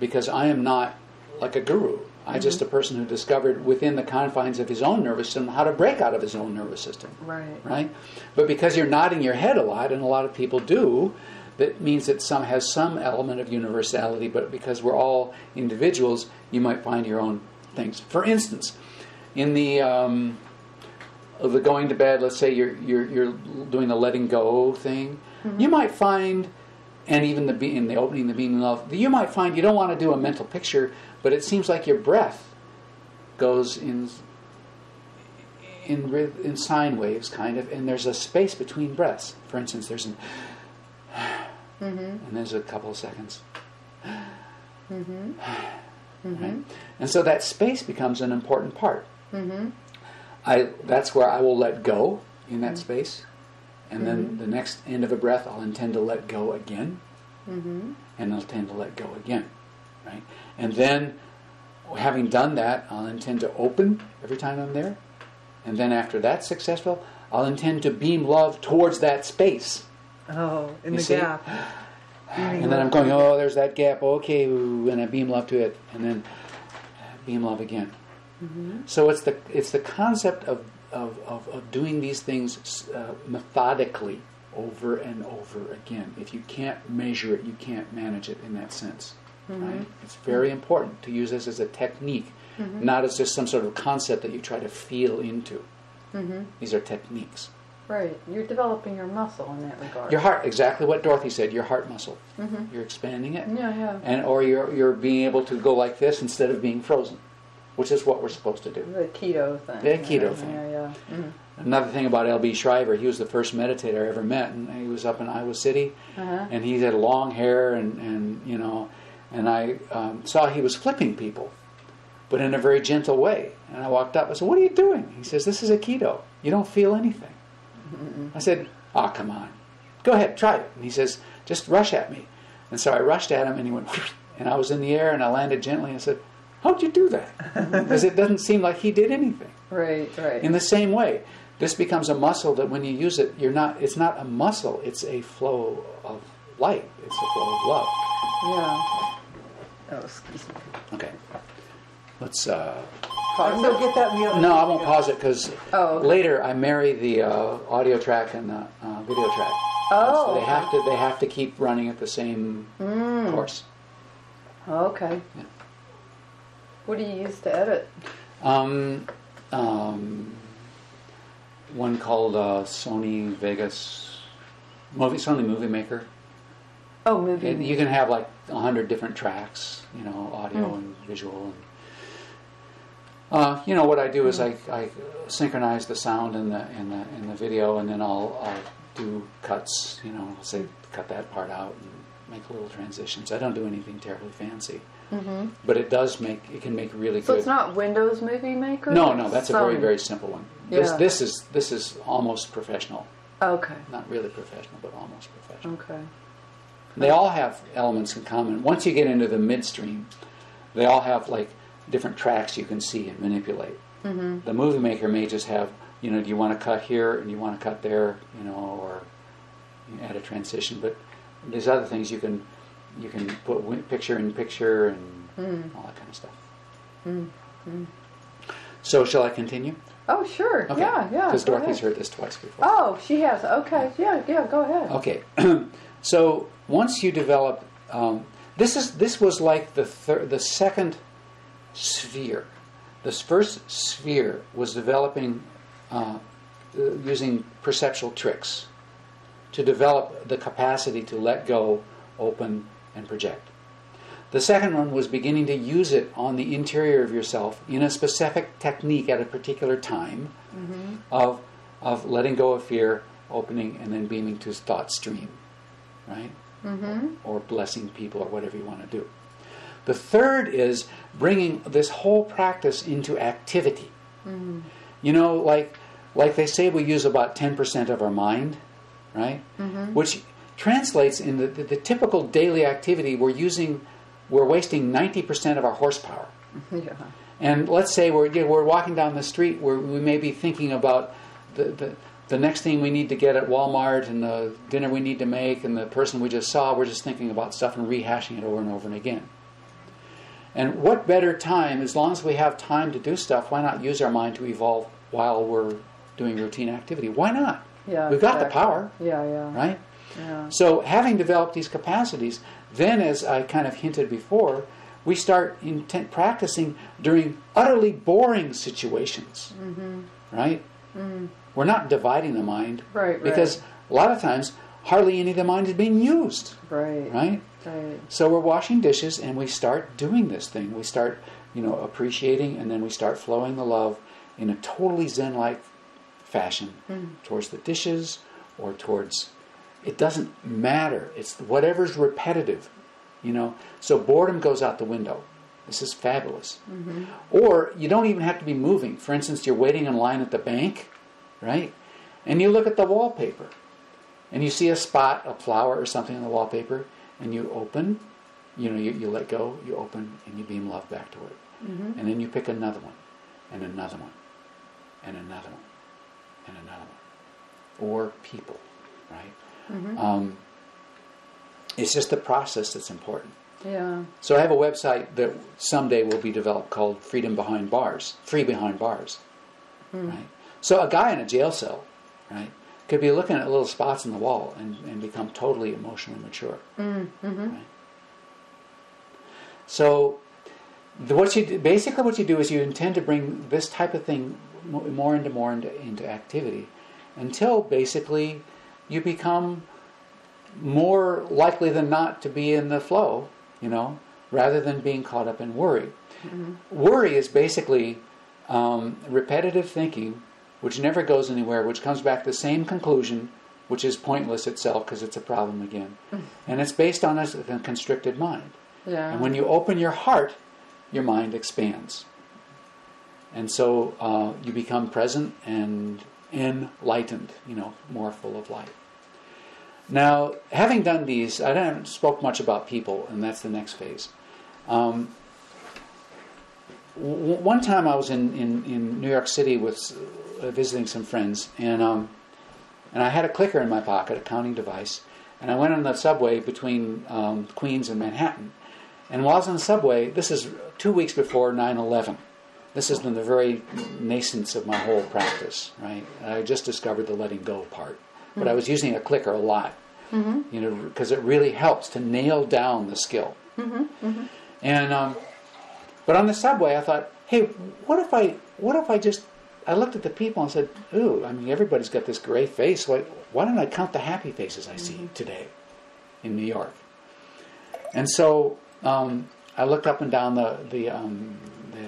because I am not like a guru. I'm just a person who discovered within the confines of his own nervous system how to break out of his own nervous system. Right. But because you're nodding your head a lot, and a lot of people do. That means that has some element of universality, but because we're all individuals, you might find your own things. For instance, in the going to bed, let's say you're doing the letting go thing, you might find and even in the opening, the beaming love, you might find you don't want to do a mental picture, but it seems like your breath goes in sine waves, kind of, and there's a space between breaths. For instance, there's an and there's a couple of seconds. Right? And so that space becomes an important part. That's where I will let go in that space, and then the next end of a breath I'll intend to let go again, and I'll tend to let go again, right? And then, having done that, I'll intend to open every time I'm there, and then after that's successful, I'll intend to beam love towards that space. Oh, in You the see? gap. And then I'm going, oh, there's that gap. Okay, ooh, and I beam love to it, and then beam love again. So it's the concept of doing these things methodically over and over again. If you can't measure it, you can't manage it in that sense. Right? It's very important to use this as a technique, not as just some sort of concept that you try to feel into. These are techniques. Right. You're developing your muscle in that regard. Your heart, exactly what Dorothy said, your heart muscle. You're expanding it. Yeah. Or you're being able to go like this instead of being frozen, which is what we're supposed to do. The keto thing. The keto thing. Yeah. Another thing about L.B. Shriver, he was the first meditator I ever met, and he was up in Iowa City, and he had long hair, and I saw he was flipping people, but in a very gentle way. And I walked up, I said, "What are you doing?" He says, "This is a keto. You don't feel anything." I said, "Oh, come on. Go ahead, try it." And he says, "Just rush at me." And so I rushed at him, and he went, and I was in the air, and I landed gently, and I said, "How'd you do that?" Because it doesn't seem like he did anything. Right. In the same way, this becomes a muscle that when you use it, it's not a muscle, it's a flow of light. It's a flow of love. Yeah. Oh, excuse me. Okay. Let's... I'm going to get that in the other. No, I won't pause it because okay. later I marry the audio track and the video track. Oh. So they have to keep running at the same course. Okay. Yeah. What do you use to edit? One called Sony Vegas Sony Movie Maker. Oh, movie. You can have like 100 different tracks, audio and visual. And, what I do is I synchronize the sound in the video, and then I'll do cuts. Say cut that part out and make little transitions. I don't do anything terribly fancy, but it can make really good. So it's not Windows Movie Maker? No, that's a very, very simple one. Yeah. This is almost professional. Okay. Not really professional, but almost professional. Okay. They all have elements in common. Once you get into the midstream, they all have like different tracks you can see and manipulate. The Movie Maker may just have, do you want to cut here and you want to cut there, or add a transition. But there's other things you can put picture in picture and all that kind of stuff. So shall I continue? Oh, sure. Okay. Yeah. Because Dorothy's heard this twice before. Oh, she has. Okay. Yeah. Go ahead. Okay. So once you develop, this was like the second sphere. This first sphere was developing using perceptual tricks to develop the capacity to let go, open, and project. The second one was beginning to use it on the interior of yourself in a specific technique at a particular time of letting go of fear, opening, and then beaming to thought stream, right? Or blessing people or whatever you want to do. The third is bringing this whole practice into activity. Like they say we use about 10% of our mind, right? Which translates in the typical daily activity we're wasting 90% of our horsepower. Yeah. And let's say we're walking down the street where we may be thinking about the next thing we need to get at Walmart and the dinner we need to make and the person we just saw. We're just thinking about stuff and rehashing it over and over and again. And what better time, as long as we have time to do stuff, why not use our mind to evolve while we're doing routine activity? Why not? Yeah, We've got the power. Yeah. Right? Yeah. So having developed these capacities, then as I kind of hinted before, we start practicing during utterly boring situations. Right? We're not dividing the mind. Right. Because a lot of times, hardly any of the mind is being used. Right. Right? Right. So we're washing dishes and we start doing this thing. We start, appreciating, and then we start flowing the love in a totally Zen-like fashion towards the dishes or towards, it doesn't matter. It's whatever's repetitive, So boredom goes out the window. This is fabulous. Mm-hmm. Or you don't even have to be moving. For instance, you're waiting in line at the bank, right? And you look at the wallpaper and you see a spot, a flower or something on the wallpaper, and you open, you let go, you open, and you beam love back to it. Mm-hmm. And then you pick another one, and another one, and another one, and another one. Or people, right? Mm-hmm. It's just the process that's important. Yeah. So I have a website that someday will be developed called Free Behind Bars, right? So a guy in a jail cell, right, could be looking at little spots in the wall and become totally emotionally mature. Mm-hmm. Right? So what you do is you intend to bring this type of thing more into activity until basically you become more likely than not to be in the flow, rather than being caught up in worry. Mm-hmm. Worry is basically repetitive thinking, which never goes anywhere, which comes back to the same conclusion, which is pointless itself because it's a problem again. And it's based on a constricted mind. Yeah. And when you open your heart, your mind expands. And so you become present and enlightened, more full of light. Now, having done these, I haven't spoke much about people, and that's the next phase. One time I was in New York City with visiting some friends, and I had a clicker in my pocket, a counting device, and I went on the subway between Queens and Manhattan. And while I was on the subway, this is 2 weeks before 9/11. This is in the very nascence of my whole practice, right? I just discovered the letting go part. But I was using a clicker a lot, because it really helps to nail down the skill. Mm-hmm. Mm-hmm. And but on the subway, I thought, hey, what if I just? I looked at the people and said, ooh, everybody's got this gray face. Why don't I count the happy faces I see today in New York? And so I looked up and down the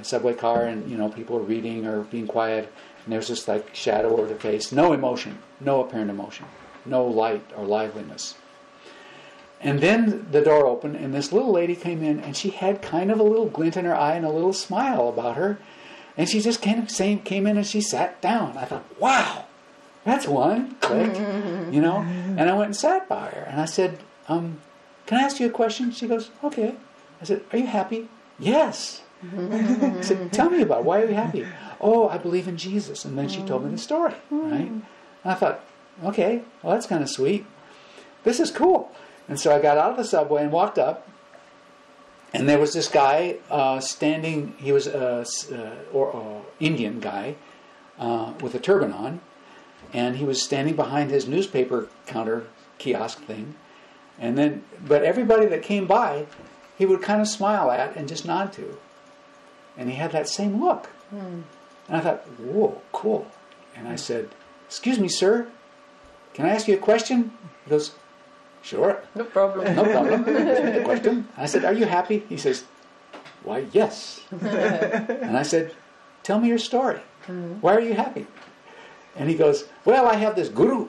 subway car, and people were reading or being quiet. And there was this shadow over their face, no emotion, no apparent emotion, no light or liveliness. And then the door opened, and this little lady came in, and she had kind of a little glint in her eye and a little smile about her. And she just came in and she sat down. I thought, wow, that's one. Click, And I went and sat by her, and I said, can I ask you a question? She goes, okay. I said, are you happy? Yes. I said, tell me about it. Why are you happy? Oh, I believe in Jesus. And then she told me the story, right? And I thought, okay, well, that's kind of sweet. This is cool. And so I got out of the subway and walked up, and there was this guy standing. He was an Indian guy with a turban on, and he was standing behind his newspaper counter kiosk thing. But everybody that came by, he would kind of smile at and just nod to. And he had that same look. And I thought, whoa, cool. And I said, excuse me, sir, can I ask you a question? He goes, sure. No problem. No problem. The question. I said, are you happy? He says, why, yes. And I said, tell me your story. Why are you happy? And he goes, well, I have this guru,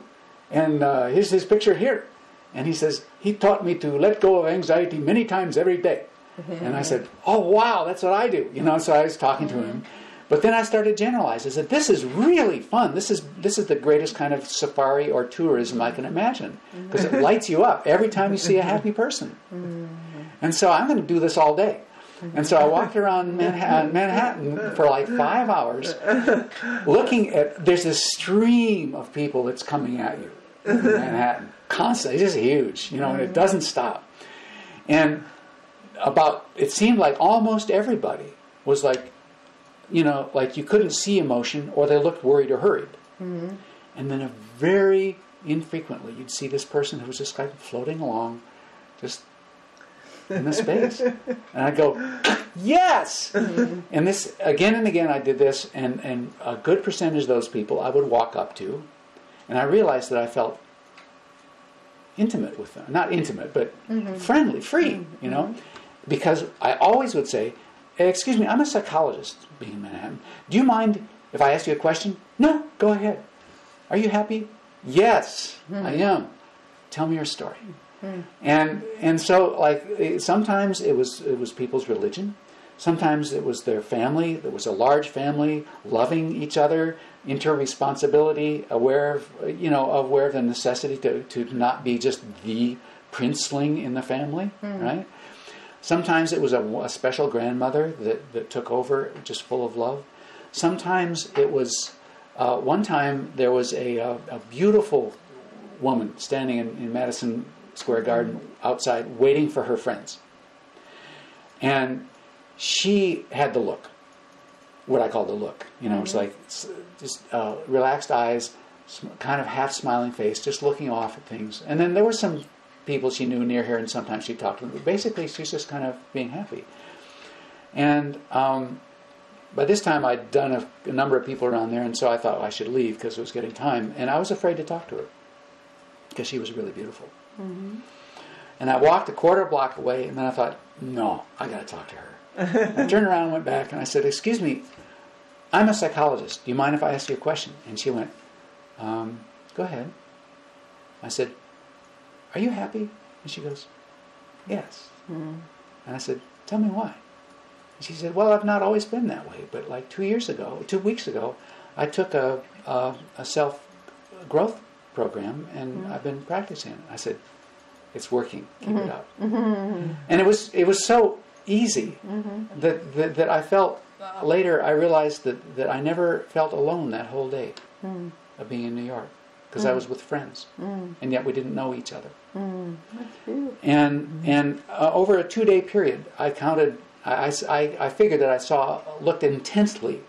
and here's his picture here. And he says, he taught me to let go of anxiety many times every day. And I said, oh, wow, that's what I do. So I was talking to him. But then I started to generalize. I said, this is really fun. This is the greatest kind of safari or tourism I can imagine. Because it lights you up every time you see a happy person. And so I'm going to do this all day. And so I walked around Manhattan for 5 hours looking at, there's this stream of people that's coming at you in Manhattan. Constantly. It's just huge, and it doesn't stop. And it seemed like almost everybody was you couldn't see emotion, or they looked worried or hurried. Mm-hmm. And then very infrequently you'd see this person who was just floating along, just in the space. And I'd go, yes! Mm-hmm. And this, again and again I did this, and a good percentage of those people I would walk up to, and I realized that I felt intimate with them. Not intimate, but friendly, free, you know. Because I always would say, excuse me, I'm a psychologist being in Manhattan. Do you mind if I ask you a question? No, go ahead. Are you happy? Yes, I am. Tell me your story. And so, like, sometimes it was people's religion. Sometimes it was their family. There was a large family, loving each other, inter-responsibility, aware of the necessity to not be just the princeling in the family, right? Sometimes it was a special grandmother that took over, just full of love. Sometimes it was, one time there was a beautiful woman standing in Madison Square Garden outside waiting for her friends. And she had the look, what I call the look. You know, it's like just relaxed eyes, kind of half smiling face, just looking off at things. And then there were some people she knew near her, and sometimes she talked to them. But basically, she's just kind of being happy. And by this time, I'd done a number of people around there, and so I thought I should leave because it was getting time. And I was afraid to talk to her because she was really beautiful. And I walked a quarter block away, and then I thought, no, I got to talk to her. I turned around and went back, and I said, excuse me, I'm a psychologist. Do you mind if I ask you a question? And she went, go ahead. I said, are you happy? And she goes, yes. And I said, tell me why. And she said, well, I've not always been that way, but like 2 weeks ago, I took a self-growth program, and I've been practicing it. I said, it's working. Keep it up. And it was so easy that I felt, later I realized that I never felt alone that whole day of being in New York, because I was with friends, and yet we didn't know each other. That's beautiful. And over a 2-day period, I counted. I figured that I looked intensely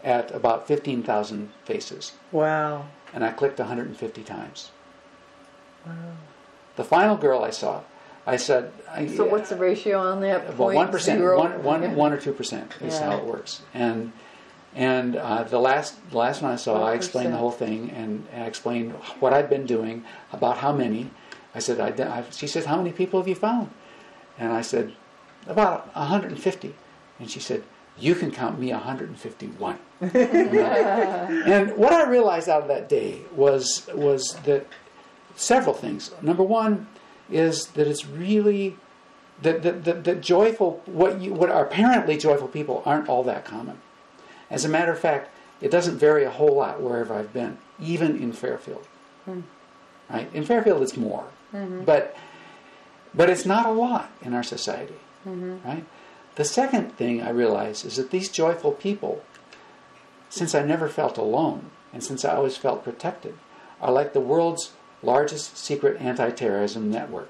at about 15,000 faces. Wow. And I clicked 150 times. Wow. The final girl I saw, I said... So what's the ratio on that? Well, 1%, 1 or 2% is how it works. And the last one I saw, 1%. I explained the whole thing, and I explained what I'd been doing, about how many. I said, she said, how many people have you found? And I said, about 150. And she said, you can count me 151. And what I realized out of that day was that several things. Number one is that it's really that joyful, what are apparently joyful people aren't all that common. As a matter of fact, it doesn't vary a whole lot wherever I've been, even in Fairfield. Right? In Fairfield, it's more, but it's not a lot in our society. Right? The second thing I realized is that these joyful people, since I never felt alone, and since I always felt protected, are like the world's largest secret anti-terrorism network.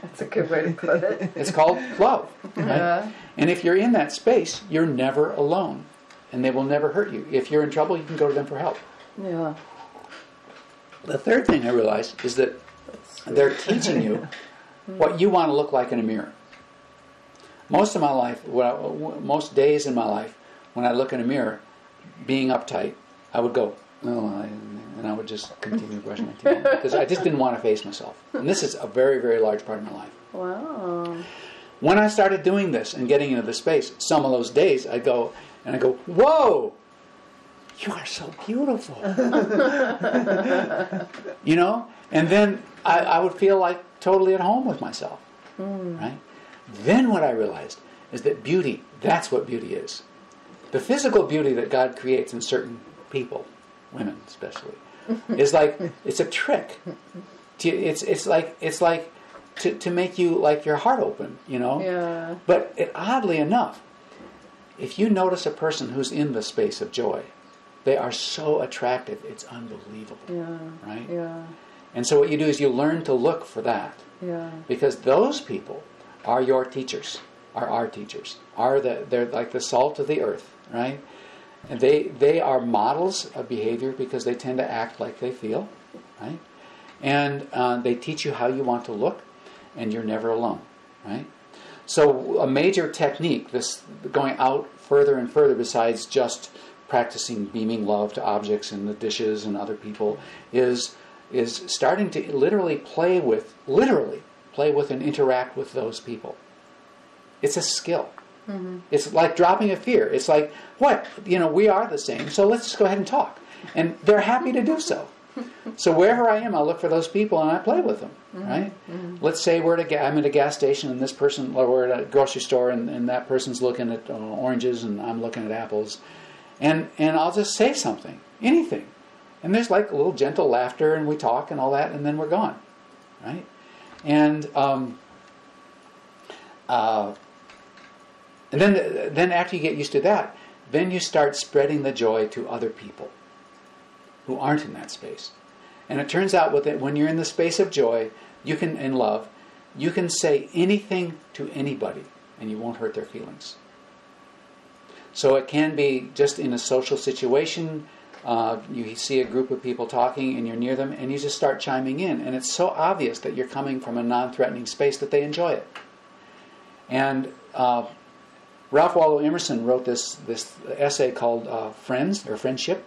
That's a good way to put it. It's called love. Right? And if you're in that space, you're never alone. And they will never hurt you. If you're in trouble, you can go to them for help. Yeah. The third thing I realized is that they're teaching you what you want to look like in a mirror. Most of my life, most days in my life, when I look in a mirror, being uptight, I would go, and I would just continue brushing my teeth because I just didn't want to face myself. And this is a very, very large part of my life. Wow. When I started doing this and getting into the space, some of those days I'd go, whoa, you are so beautiful. You know? And then I would feel like totally at home with myself. Right? Then what I realized is that beauty, that's what beauty is. The physical beauty that God creates in certain people, women especially, is like, it's a trick. It's like to make you like your heart open, you know? Yeah. But oddly enough, if you notice a person who's in the space of joy, they are so attractive, it's unbelievable. Yeah. Right? Yeah. And so what you do is you learn to look for that. Yeah. Because those people are your teachers, are our teachers. They're like the salt of the earth, right? And they are models of behavior because they tend to act like they feel, right? And they teach you how you want to look, and you're never alone, right? So a major technique, this going out further and further besides just practicing beaming love to objects and the dishes and other people, is is starting to literally play with and interact with those people. It's a skill. Mm-hmm. It's like dropping a fear. It's like, what? We are the same, so let's just go ahead and talk. And they're happy to do so. So wherever I am, I'll look for those people and I play with them, right? Mm-hmm. Let's say I'm at a gas station and this person, or we're at a grocery store and that person's looking at oranges and I'm looking at apples. And I'll just say something, anything. And there's like a little gentle laughter and we talk and all that and then we're gone, right? And then after you get used to that, then you start spreading the joy to other people who aren't in that space. And it turns out when you're in the space of joy, in love, you can say anything to anybody and you won't hurt their feelings. So it can be just in a social situation, you see a group of people talking and you're near them and you just start chiming in. And it's so obvious that you're coming from a non-threatening space that they enjoy it. And Ralph Waldo Emerson wrote this essay called Friends, or Friendship.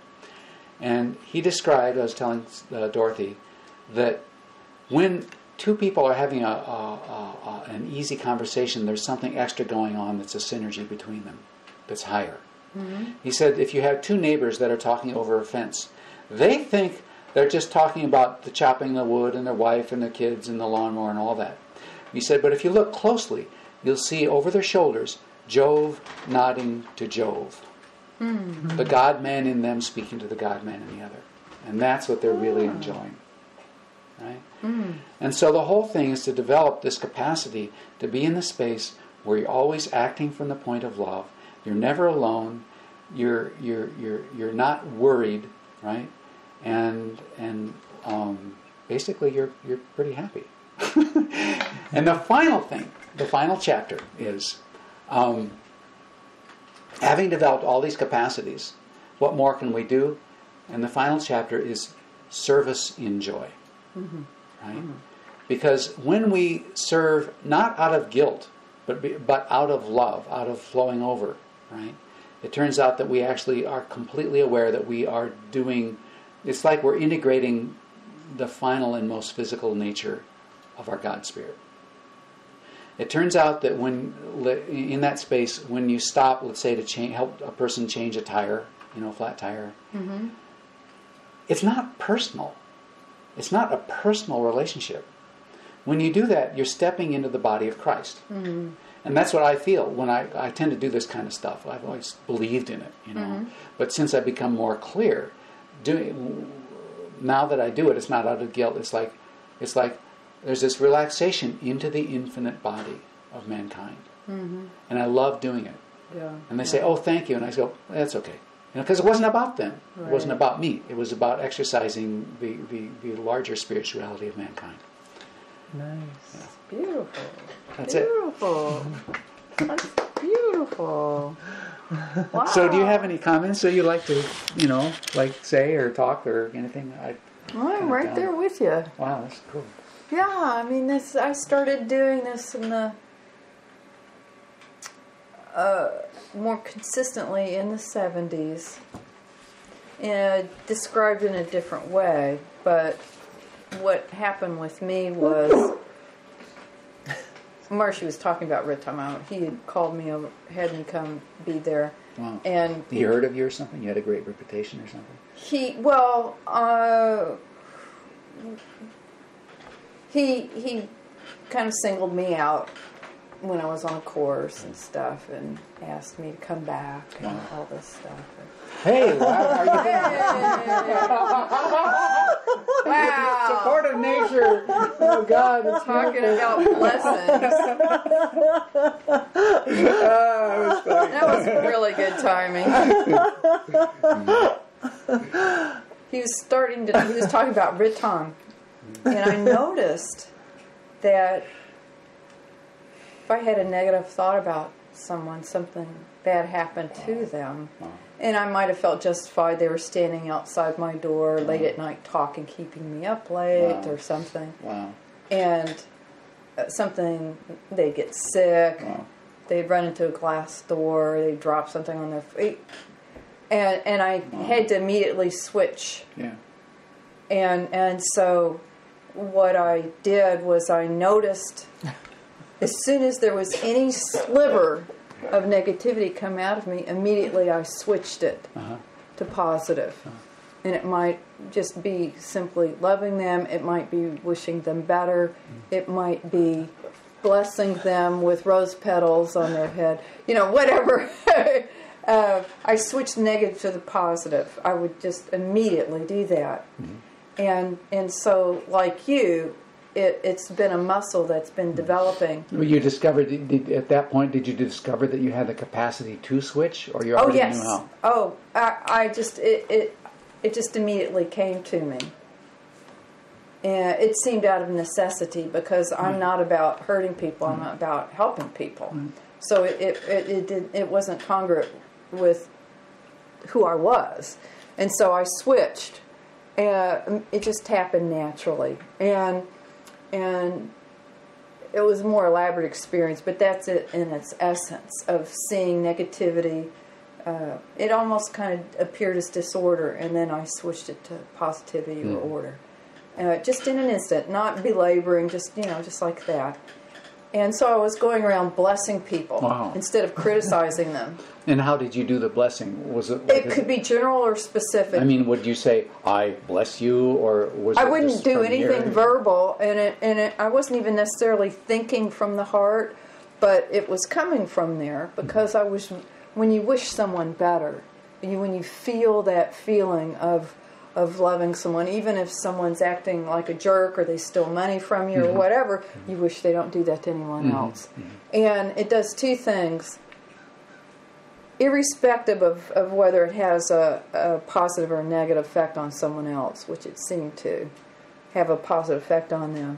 And he described, I was telling Dorothy, that when two people are having an easy conversation, there's something extra going on that's a synergy between them that's higher. Mm-hmm. He said if you have two neighbors that are talking over a fence, they think they're just talking about the chopping the wood and their wife and their kids and the lawnmower and all that. He said, but if you look closely, you'll see over their shoulders Jove nodding to Jove. Mm-hmm. The God-man in them speaking to the God-man in the other. And that's what they're really enjoying. Right? Mm. And so the whole thing is to develop this capacity to be in the space where you're always acting from the point of love. You're never alone. You're not worried, right? And basically you're pretty happy. And the final chapter is having developed all these capacities, what more can we do? And the final chapter is service in joy. Mm-hmm. Right? Mm-hmm. Because when we serve not out of guilt, but out of love, out of flowing over, right? It turns out that we actually are completely aware that we are doing, it's like we're integrating the final and most physical nature of our God Spirit. It turns out that when, in that space, when you stop, let's say, to help a person change a tire, a flat tire, mm-hmm. It's not personal. It's not a personal relationship. When you do that, you're stepping into the body of Christ. Mm-hmm. And that's what I feel when I tend to do this kind of stuff. I've always believed in it, Mm-hmm. But since I've become more clear, now that I do it, it's not out of guilt. It's like there's this relaxation into the infinite body of mankind. Mm-hmm. And I love doing it. Yeah. And they say, oh, thank you. And I go, that's okay. Because it wasn't about them. Right. It wasn't about me. It was about exercising the larger spirituality of mankind. Nice. Yeah. Beautiful. That's beautiful. It. That's beautiful. Wow. So do you have any comments that you'd like to, say or talk or anything? I'm right there with you. Wow, that's cool. Yeah, I started doing this in the more consistently in the 70s, and described in a different way. But what happened with me was, Marcy was talking about Red Time Out. He had called me over, had me come be there. Wow. And he heard of you or something? You had a great reputation or something? He kind of singled me out when I was on a course and stuff, and asked me to come back and all this stuff. Hey, wow, how are you doing? Wow. Supportive nature. Oh God, it's talking about blessings. That was really good timing. He was talking about Riton, and I noticed that if I had a negative thought about someone, something bad happened to them, and I might have felt justified. They were standing outside my door late at night talking, keeping me up late or something. Wow. And they'd get sick. Wow. They'd run into a glass door. They'd drop something on their feet. And I had to immediately switch And so what I did was I noticed as soon as there was any sliver of negativity come out of me, immediately I switched it to positive. And it might just be simply loving them. It might be wishing them better. It might be blessing them with rose petals on their head. Whatever. I switched negative to the positive. I would just immediately do that. And so, like you, it's been a muscle that's been developing. Well, you discovered, at that point, did you discover that you had the capacity to switch? Or you already knew how? Oh, I just, it just immediately came to me. And it seemed out of necessity because I'm not about hurting people, I'm about helping people. So it wasn't congruent with who I was. And so I switched. And it just happened naturally. And it was a more elaborate experience, but that's it in its essence of seeing negativity. It almost kind of appeared as disorder, and then I switched it to positivity or order. Just in an instant, not belaboring, just like that. And so I was going around blessing people instead of criticizing them. And how did you do the blessing? Was it? It could be general or specific. I mean, would you say, "I bless you," or was I it wouldn't just do from anything verbal, and I wasn't even necessarily thinking from the heart, but it was coming from there because I was. When you wish someone better, when you feel that feeling of loving someone, even if someone's acting like a jerk or they steal money from you or whatever, you wish they don't do that to anyone else. And it does two things. Irrespective of whether it has a positive or a negative effect on someone else, which it seemed to have a positive effect on them,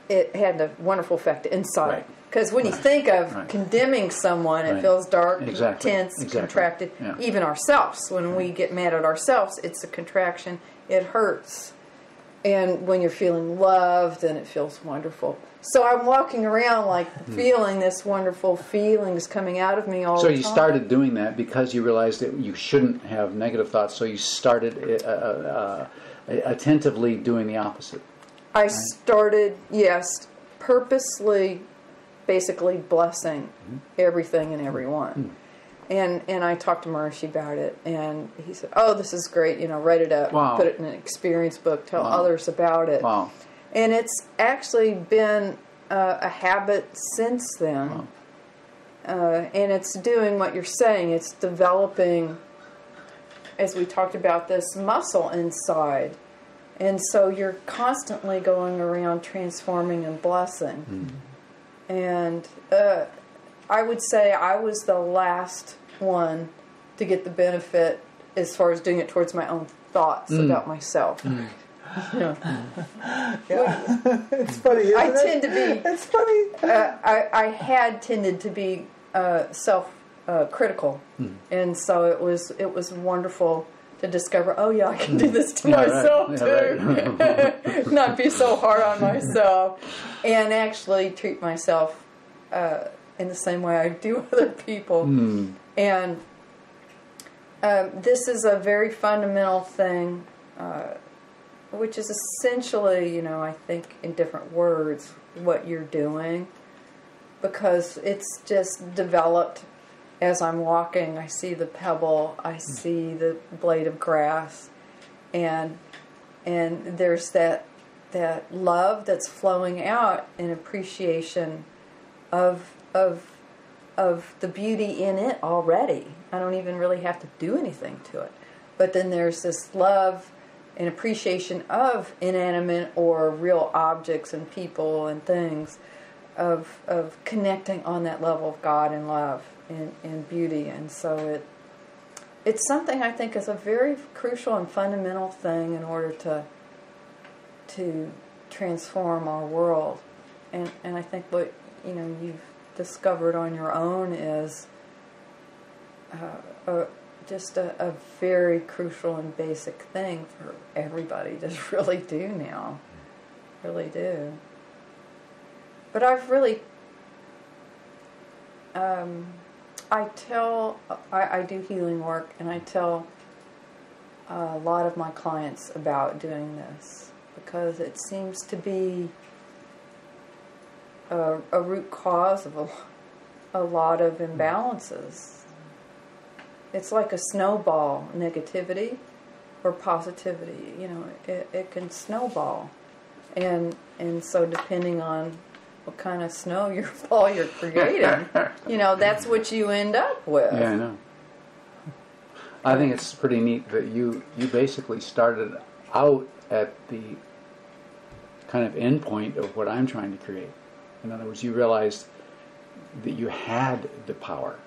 it had a wonderful effect inside. Because when you think of condemning someone, it feels dark, tense, contracted. Yeah. Even ourselves, when we get mad at ourselves, it's a contraction. It hurts. And when you're feeling loved, then it feels wonderful. So I'm walking around like feeling this wonderful feelings coming out of me all the time. So you started doing that because you realized that you shouldn't have negative thoughts, so you started attentively doing the opposite. I started, purposely, basically blessing everything and everyone. And I talked to Maharishi about it, and he said, "Oh, this is great, write it up, put it in an experience book, tell others about it." And it's actually been a habit since then. And it's doing what you're saying. It's developing, as we talked about, this muscle inside. And so you're constantly going around transforming and blessing. And I would say I was the last one to get the benefit as far as doing it towards my own thoughts about myself. It's funny, isn't it? Tend to be. It's funny. I had tended to be self-critical, and so it was wonderful to discover. Oh yeah, I can do this to myself too. Not be so hard on myself, and actually treat myself in the same way I do other people. And this is a very fundamental thing. Which is essentially, I think in different words, what you're doing. Because it's just developed as I'm walking. I see the pebble, I see the blade of grass, and there's that love that's flowing out in appreciation of the beauty in it already. I don't even really have to do anything to it. But then there's this love and appreciation of inanimate or real objects and people and things, of connecting on that level of God and love and beauty. And so it's something I think is a very crucial and fundamental thing in order to transform our world. And I think what you've discovered on your own is just a very crucial and basic thing for everybody to really do now. Really do. But I've really, I do healing work, and I tell a lot of my clients about doing this, because it seems to be a root cause of a lot of imbalances. It's like a snowball, negativity or positivity. You know, it can snowball, and so depending on what kind of snowball you're creating, you know, that's what you end up with. Yeah, I know. I think it's pretty neat that you basically started out at the kind of end point of what I'm trying to create. In other words, you realized that you had the power.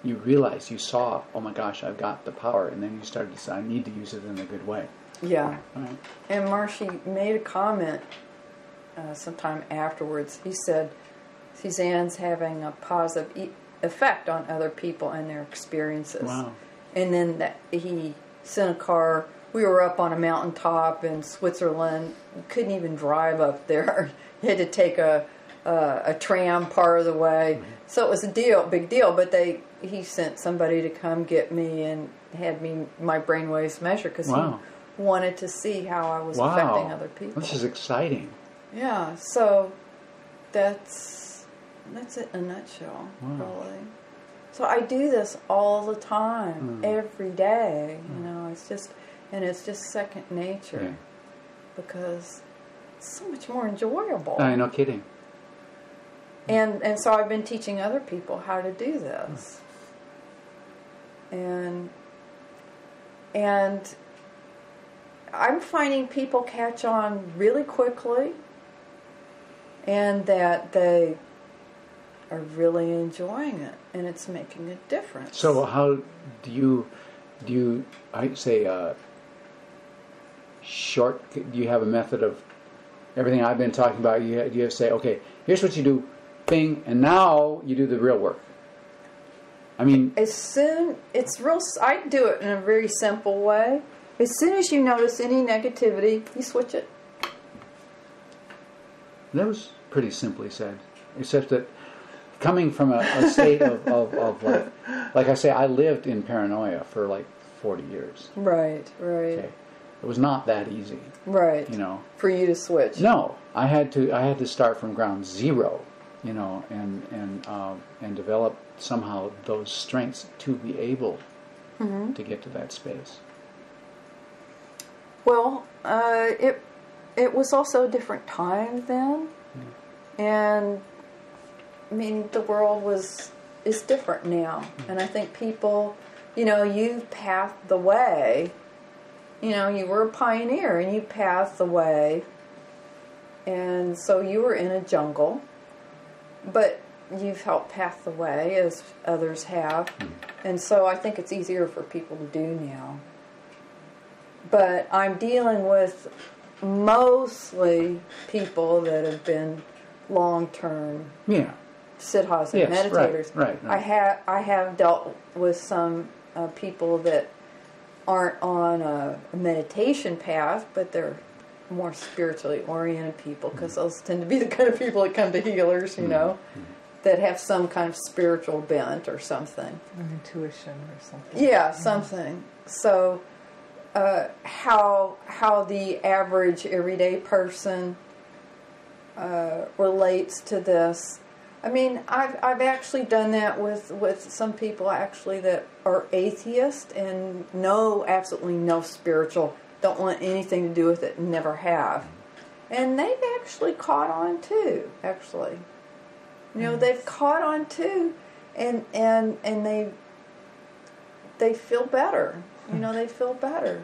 You realized, you saw, oh my gosh, I've got the power, and then you started to say, I need to use it in a good way. Yeah. Right. And Marshy made a comment sometime afterwards. He said, Suzanne's having a positive effect on other people and their experiences. Wow. And then he sent a car. We were up on a mountaintop in Switzerland. Couldn't even drive up there. You had to take a tram part of the way. Mm-hmm. So it was a big deal. But he sent somebody to come get me and had my brainwaves measured, because he wanted to see how I was affecting other people. This is exciting. Yeah. So that's it in a nutshell, really. So I do this all the time, every day. You know, it's just second nature, because it's so much more enjoyable. No kidding. And so I've been teaching other people how to do this, and I'm finding people catch on really quickly, and that they are really enjoying it, and it's making a difference. So how do you I say do you have a method of everything I've been talking about? Do you have to say, okay, here's what you do, bing, and now you do the real work? I mean, I do it in a very simple way. As soon as you notice any negativity, you switch it. That was pretty simply said, except that coming from a state of like I say, I lived in paranoia for like 40 years. Right. Okay. It was not that easy. Right. You know. For you to switch. No, I had to start from ground zero, you know, and develop somehow those strengths to be able to get to that space. Well, it was also a different time then, and I mean, the world is different now, and I think people, you know, you've paved the way. You know, you were a pioneer, and you paved the way, and so you were in a jungle, but you've helped pave the way as others have, and so I think it's easier for people to do now. But I'm dealing with mostly people that have been long-term siddhas and meditators. Right. I have dealt with some people that aren't on a meditation path, but they're more spiritually oriented people, because those tend to be the kind of people that come to healers, you know, that have some kind of spiritual bent or something. An intuition or something. Yeah, something. So how the average everyday person relates to this. I mean, I've actually done that with some people actually that are atheist and absolutely no spiritual, don't want anything to do with it, and never have. And they've actually caught on too, actually. You know, they've caught on too, and they feel better. You know, they feel better.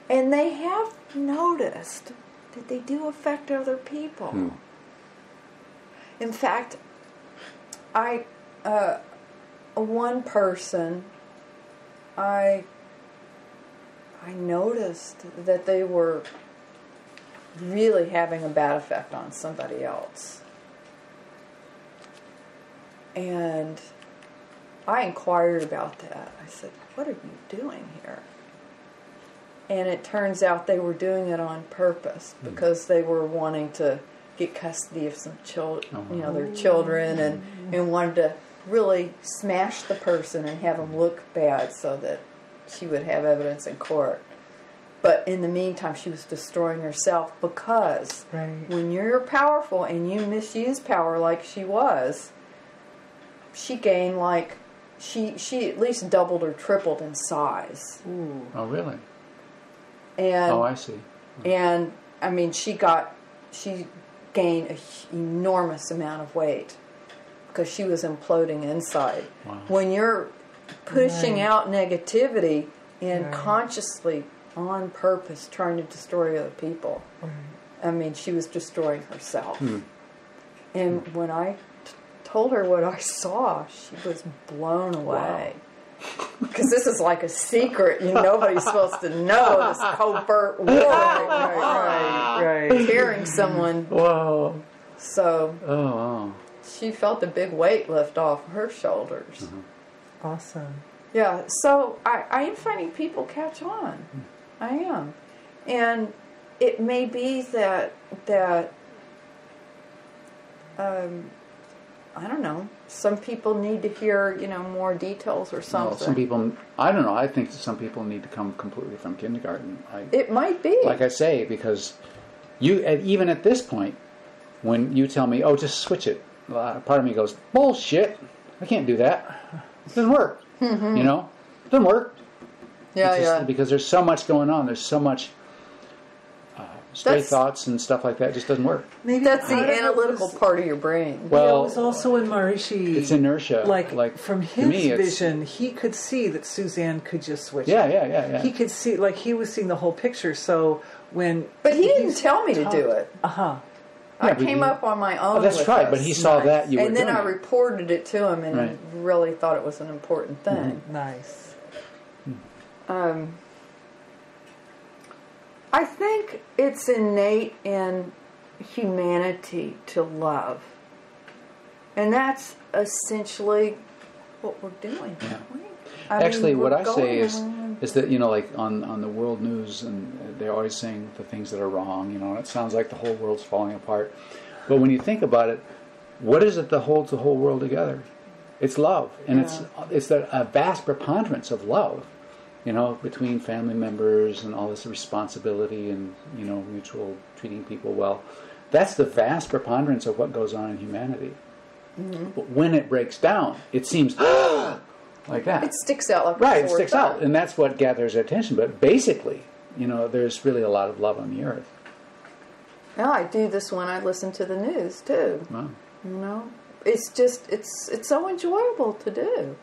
And they have noticed that they do affect other people. In fact, one person, I noticed that they were really having a bad effect on somebody else. And I inquired about that. I said, what are you doing here? And it turns out they were doing it on purpose, because they were wanting to get custody of some children, you know, their children, and wanted to really smash the person and have them look bad, so she would have evidence in court. But in the meantime, she was destroying herself because when you're powerful and you misuse power like she was, she gained like, she at least doubled or tripled in size. Ooh. Oh, really? And, oh, I see. And, I mean, she gained an enormous amount of weight because she was imploding inside. Wow. When you're pushing out negativity and consciously, on purpose, trying to destroy other people, I mean, she was destroying herself. And when I told her what I saw, she was blown away. Because this is like a secret. Nobody's supposed to know this covert war. Right. Tearing someone. Whoa. So Oh. she felt a big weight lift off her shoulders. Awesome. Yeah, so I am finding people catch on. I am. And it may be that I don't know, some people need to hear, more details or something. Well, some people, I don't know, I think some people need to come completely from kindergarten. It might be. Like I say, because even at this point, when you tell me, oh, just switch it, part of me goes, bullshit, I can't do that. It doesn't work. It doesn't work. Yeah, Because there's so much going on. There's so much stray thoughts and stuff like that. It just doesn't work. Maybe that's the analytical part of your brain. Well, it was also in Maharishi. It's inertia. Like from his vision, he could see that Suzanne could just switch. Yeah. He could see, like he was seeing the whole picture. So when, but he didn't tell me to do it. I came up on my own. Oh, that's right. But he saw that you were and doing then I it. reported it to him, and really thought it was an important thing. Nice. I think it's innate in humanity to love. And that's essentially what we're doing. Yeah. Actually, what I say is that, like on the world news, and they're always saying the things that are wrong, and it sounds like the whole world's falling apart. But when you think about it, what is it that holds the whole world together? It's love. And it's a vast preponderance of love. Between family members and all this responsibility and, mutual treating people well. That's the vast preponderance of what goes on in humanity. But when it breaks down, it seems like that. It sticks out like right, it sticks out. And that's what gathers our attention. But basically, there's really a lot of love on the earth. Yeah, I do this when I listen to the news, too. Wow. It's just, it's so enjoyable to do.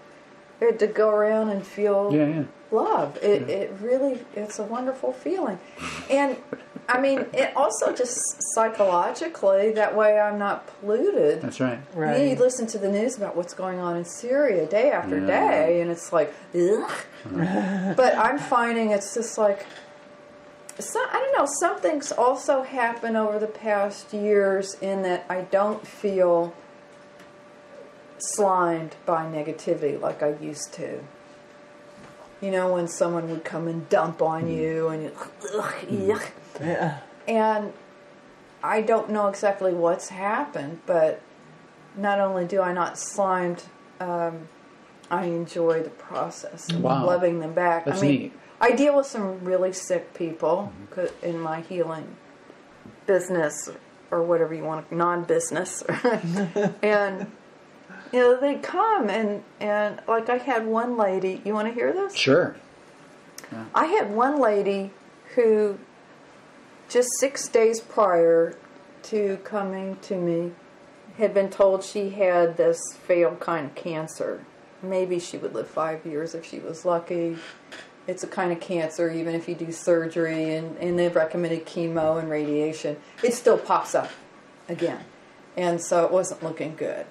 To go around and feel love. It really, it's a wonderful feeling. And, I mean, it also just psychologically, that way I'm not polluted. That's right. You listen to the news about what's going on in Syria day after day, and it's like, ugh. But I'm finding it's just like, I don't know, something's also happened over the past years in that I don't feel slimed by negativity like I used to. When someone would come and dump on you and and I don't know exactly what's happened, but not only do I not slimed, I enjoy the process of loving them back. That's neat. I deal with some really sick people in my healing business or whatever you want, non-business. And they come and like I had one lady, you want to hear this? Sure. Yeah. I had one lady who just 6 days prior to coming to me had been told she had this fatal kind of cancer. Maybe she would live 5 years if she was lucky. It's a kind of cancer, even if you do surgery and they've recommended chemo and radiation, it still pops up again. And so it wasn't looking good.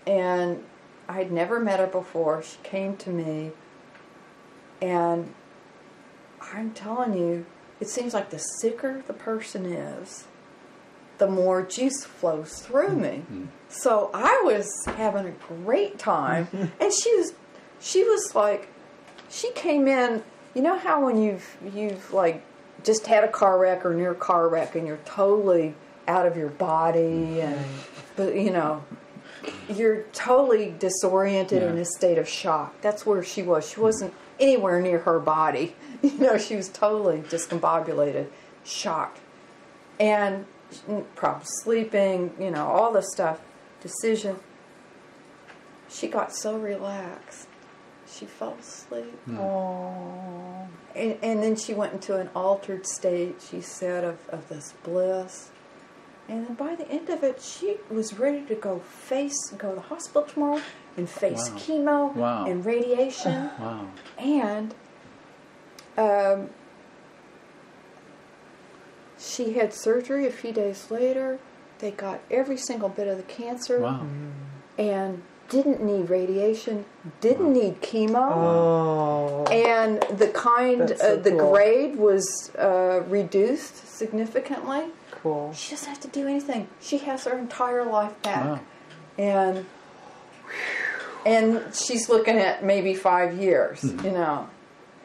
And I'd never met her before. She came to me, and I'm telling you, it seems like the sicker the person is, the more juice flows through me. So I was having a great time, and she was like, she came in. You know how when you've like just had a car wreck or near a car wreck, and you're totally out of your body, and but you're totally disoriented in a state of shock. That's where she was. She wasn't anywhere near her body. You know, she was totally discombobulated, shocked, and probably sleeping. You know, all this stuff. Decision. She got so relaxed. She fell asleep. Oh. And then she went into an altered state, she said, of this bliss. And then by the end of it, she was ready to go to the hospital tomorrow and face chemo and radiation. Wow. And she had surgery a few days later. They got every single bit of the cancer. Wow. And didn't need radiation, didn't need chemo, and the grade was reduced significantly. Cool. She doesn't have to do anything. She has her entire life back, and she's looking at maybe 5 years, you know,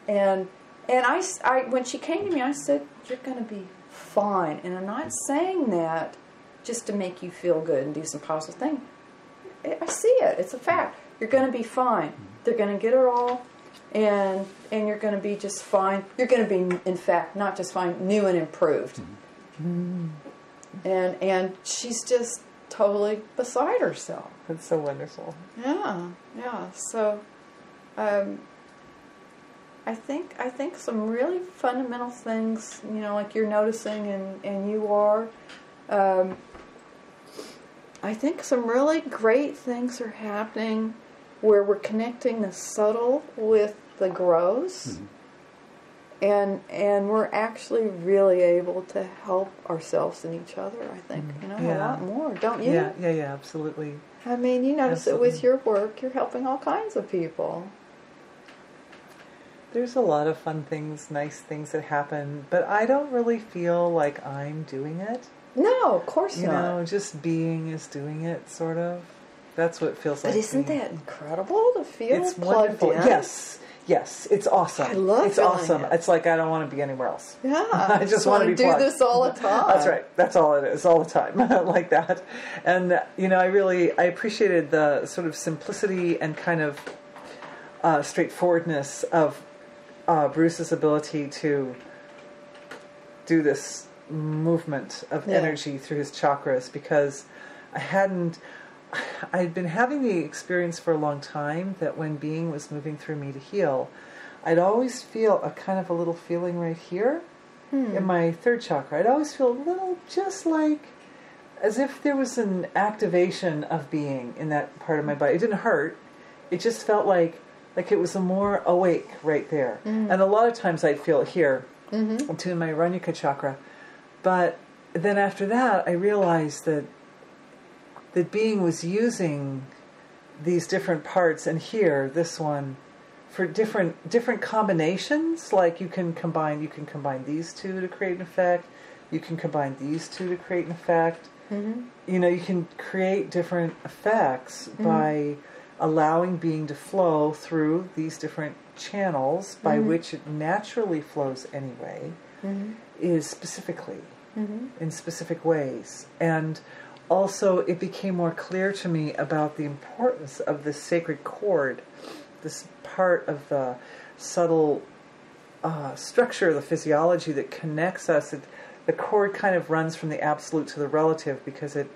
and I when she came to me, I said, "You're going to be fine," and I'm not saying that just to make you feel good and do some positive thing. I see it. It's a fact. You're going to be fine. They're going to get it all, and you're going to be just fine. You're going to be, in fact, not just fine, new and improved. And she's just totally beside herself. That's so wonderful. Yeah. So, I think some really fundamental things, you know, like you're noticing, and you are. I think some really great things are happening where we're connecting the subtle with the gross, and we're actually really able to help ourselves and each other, I think, you know, a lot more, don't you? Yeah, absolutely. I mean, you notice Absolutely. it with your work, you're helping all kinds of people. There's a lot of fun things, nice things that happen, but I don't really feel like I'm doing it. No, of course You not. know, just being is doing it, sort of. That's what it feels like. But isn't to me. that incredible to feel It's plugged wonderful. in? Yes, it's awesome. I love It's feeling awesome. it. It's like I don't want to be anywhere else. Yeah. I just want to be do plugged. this all the time. That's right. That's all it is, all the time, like that. And you know, I appreciated the sort of simplicity and kind of straightforwardness of Bruce's ability to do this movement of energy through his chakras, because I'd been having the experience for a long time that when being was moving through me to heal, I'd always feel a little feeling right here in my third chakra. I'd always feel a little, just like as if there was an activation of being in that part of my body. It didn't hurt. It just felt like it was a more awake right there. And a lot of times I'd feel it here, to my Ranyaka chakra. But then after that, I realized that being was using these different parts, and here, this one, for different combinations. Like you can combine these two to create an effect. You can combine these two to create an effect. You know, you can create different effects by allowing being to flow through these different channels by which it naturally flows anyway, is specifically in specific ways. And also it became more clear to me about the importance of this sacred cord, this part of the subtle structure of the physiology that connects us. The cord kind of runs from the absolute to the relative, because it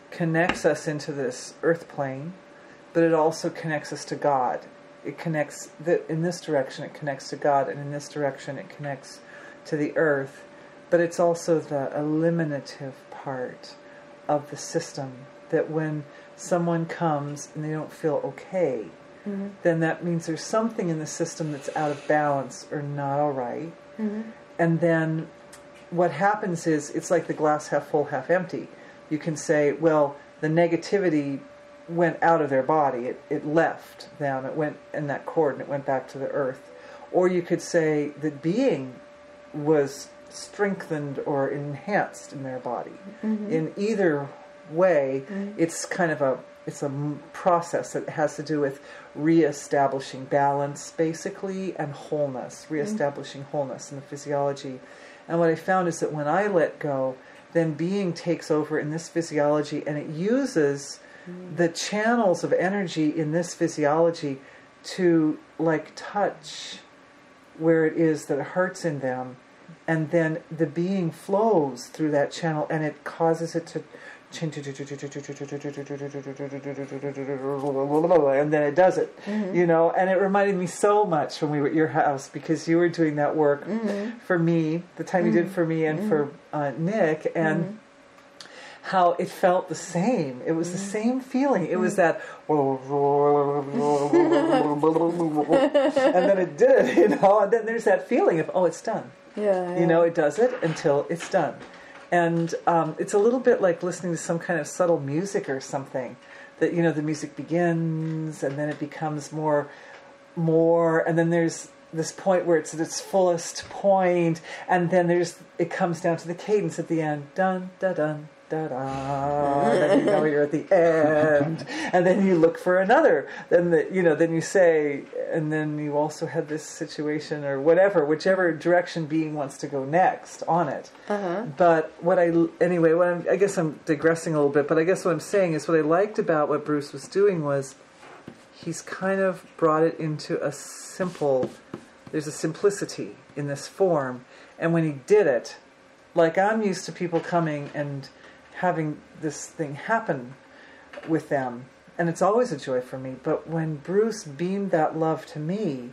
connects us into this earth plane, but it also connects us to God. It connects, in this direction it connects to God, and in this direction it connects to the earth. But it's also the eliminative part of the system, that when someone comes and they don't feel okay, then that means there's something in the system that's out of balance or not all right. And then what happens is, it's like the glass half full, half empty. You can say, well, the negativity went out of their body. It left them. It went in that cord and it went back to the earth. Or you could say that being was strengthened or enhanced in their body. In either way, it's kind of a process that has to do with reestablishing balance, basically, and wholeness, reestablishing wholeness in the physiology. And what I found is that when I let go, then being takes over in this physiology, and it uses the channels of energy in this physiology to like touch where it is that it hurts in them, and then the being flows through that channel and it causes it to and then it does it, you know. And it reminded me so much when we were at your house, because you were doing that work for me, the time you did for me and for Nick, and how it felt the same. It was the same feeling. It was that, and then it did it, you know. And then there's that feeling of, oh, it's done. Yeah. You know, it does it until it's done. And it's a little bit like listening to some kind of subtle music or something. That, you know, the music begins and then it becomes more, and then there's this point where it's at its fullest point, and then it comes down to the cadence at the end. Dun, da, dun, da, da. Then you know you're at the end, and then you look for another. Then then you say, and then you also had this situation or whichever direction being wants to go next on it. But I guess I'm digressing a little bit, but I guess what I'm saying is what I liked about what Bruce was doing was he's kind of brought it into there's a simplicity in this form. And when he did it, like I'm used to people coming and having this thing happen with them, and it's always a joy for me. But when Bruce beamed that love to me,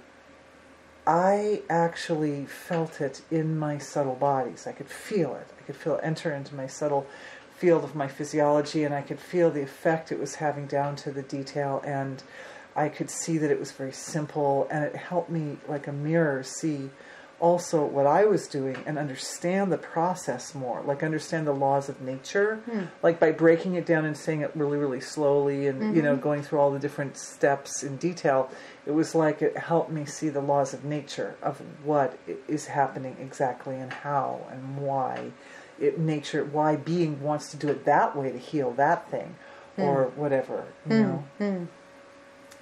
I actually felt it in my subtle bodies. I could feel it. I could feel it enter into my subtle field of my physiology, and I could feel the effect it was having down to the detail, and I could see that it was very simple, and it helped me, like a mirror, see also what I was doing and understand the process more, like understand the laws of nature, like by breaking it down and saying it really, really slowly and, you know, going through all the different steps in detail. It was like it helped me see the laws of nature, of what is happening exactly and how and why why being wants to do it that way to heal that thing or whatever, you know.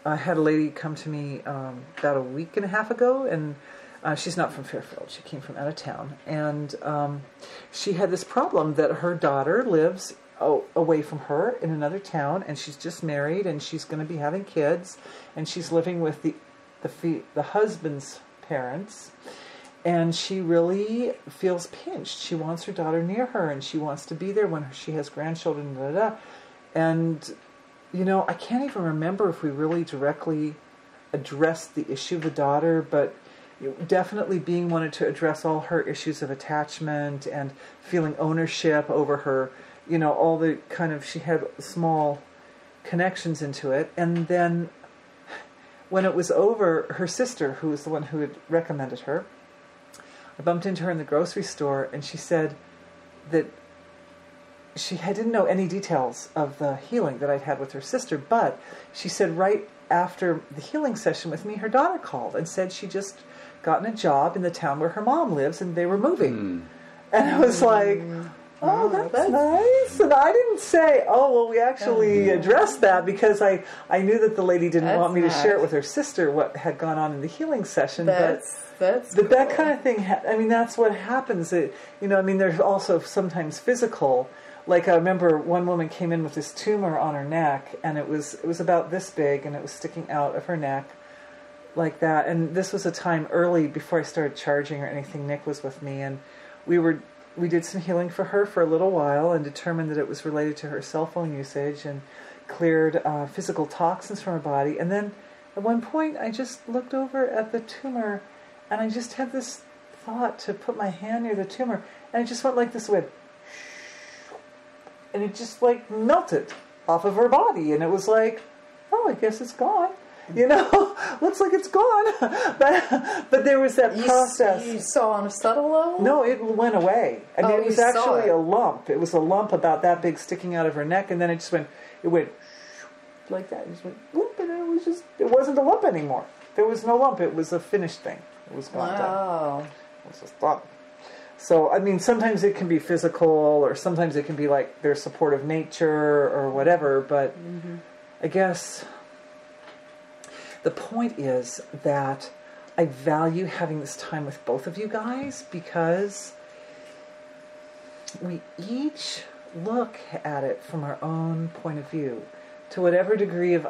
I had a lady come to me about a week and a half ago, and she's not from Fairfield. She came from out of town. And she had this problem that her daughter lives away from her in another town, and she's just married, and she's going to be having kids, and she's living with the husband's parents, and she really feels pinched. She wants her daughter near her, and she wants to be there when she has grandchildren, and you know, I can't even remember if we really directly addressed the issue of the daughter, but definitely being wanted to address all her issues of attachment and feeling ownership over her, you know, all the kind of, she had small connections into it. And then when it was over, her sister, who was the one who had recommended her, I bumped into her in the grocery store, and she said that she didn't know any details of the healing that I'd had with her sister, but she said right after the healing session with me, her daughter called and said she just gotten a job in the town where her mom lives, and they were moving. And I was like, oh, that's nice. And I didn't say, oh, well, we actually addressed that, because I knew that the lady didn't want me to share it with her sister, what had gone on in the healing session. But that kind of thing, I mean, that's what happens. You know, I mean, there's also sometimes physical. Like I remember one woman came in with this tumor on her neck, and it was about this big, and it was sticking out of her neck like that. And this was a time early before I started charging or anything. Nick was with me, and we did some healing for her for a little while, and determined that it was related to her cell phone usage, and cleared physical toxins from her body. And then at one point I just looked over at the tumor, and I just had this thought to put my hand near the tumor, and it just went like this way. And it just like melted off of her body, and it was like, oh, I guess it's gone. You know, looks like it's gone. but there was that process. You saw on a subtle level? No, it went away. I mean, it was actually a lump. It was a lump about that big sticking out of her neck, and then it went like that. It just went whoop, and it wasn't a lump anymore. There was no lump. It was a finished thing. It was gone. Wow. It was just done. So, I mean, sometimes it can be physical, or sometimes it can be like their supportive nature or whatever, but I guess the point is that I value having this time with both of you guys, because we each look at it from our own point of view. to whatever degree of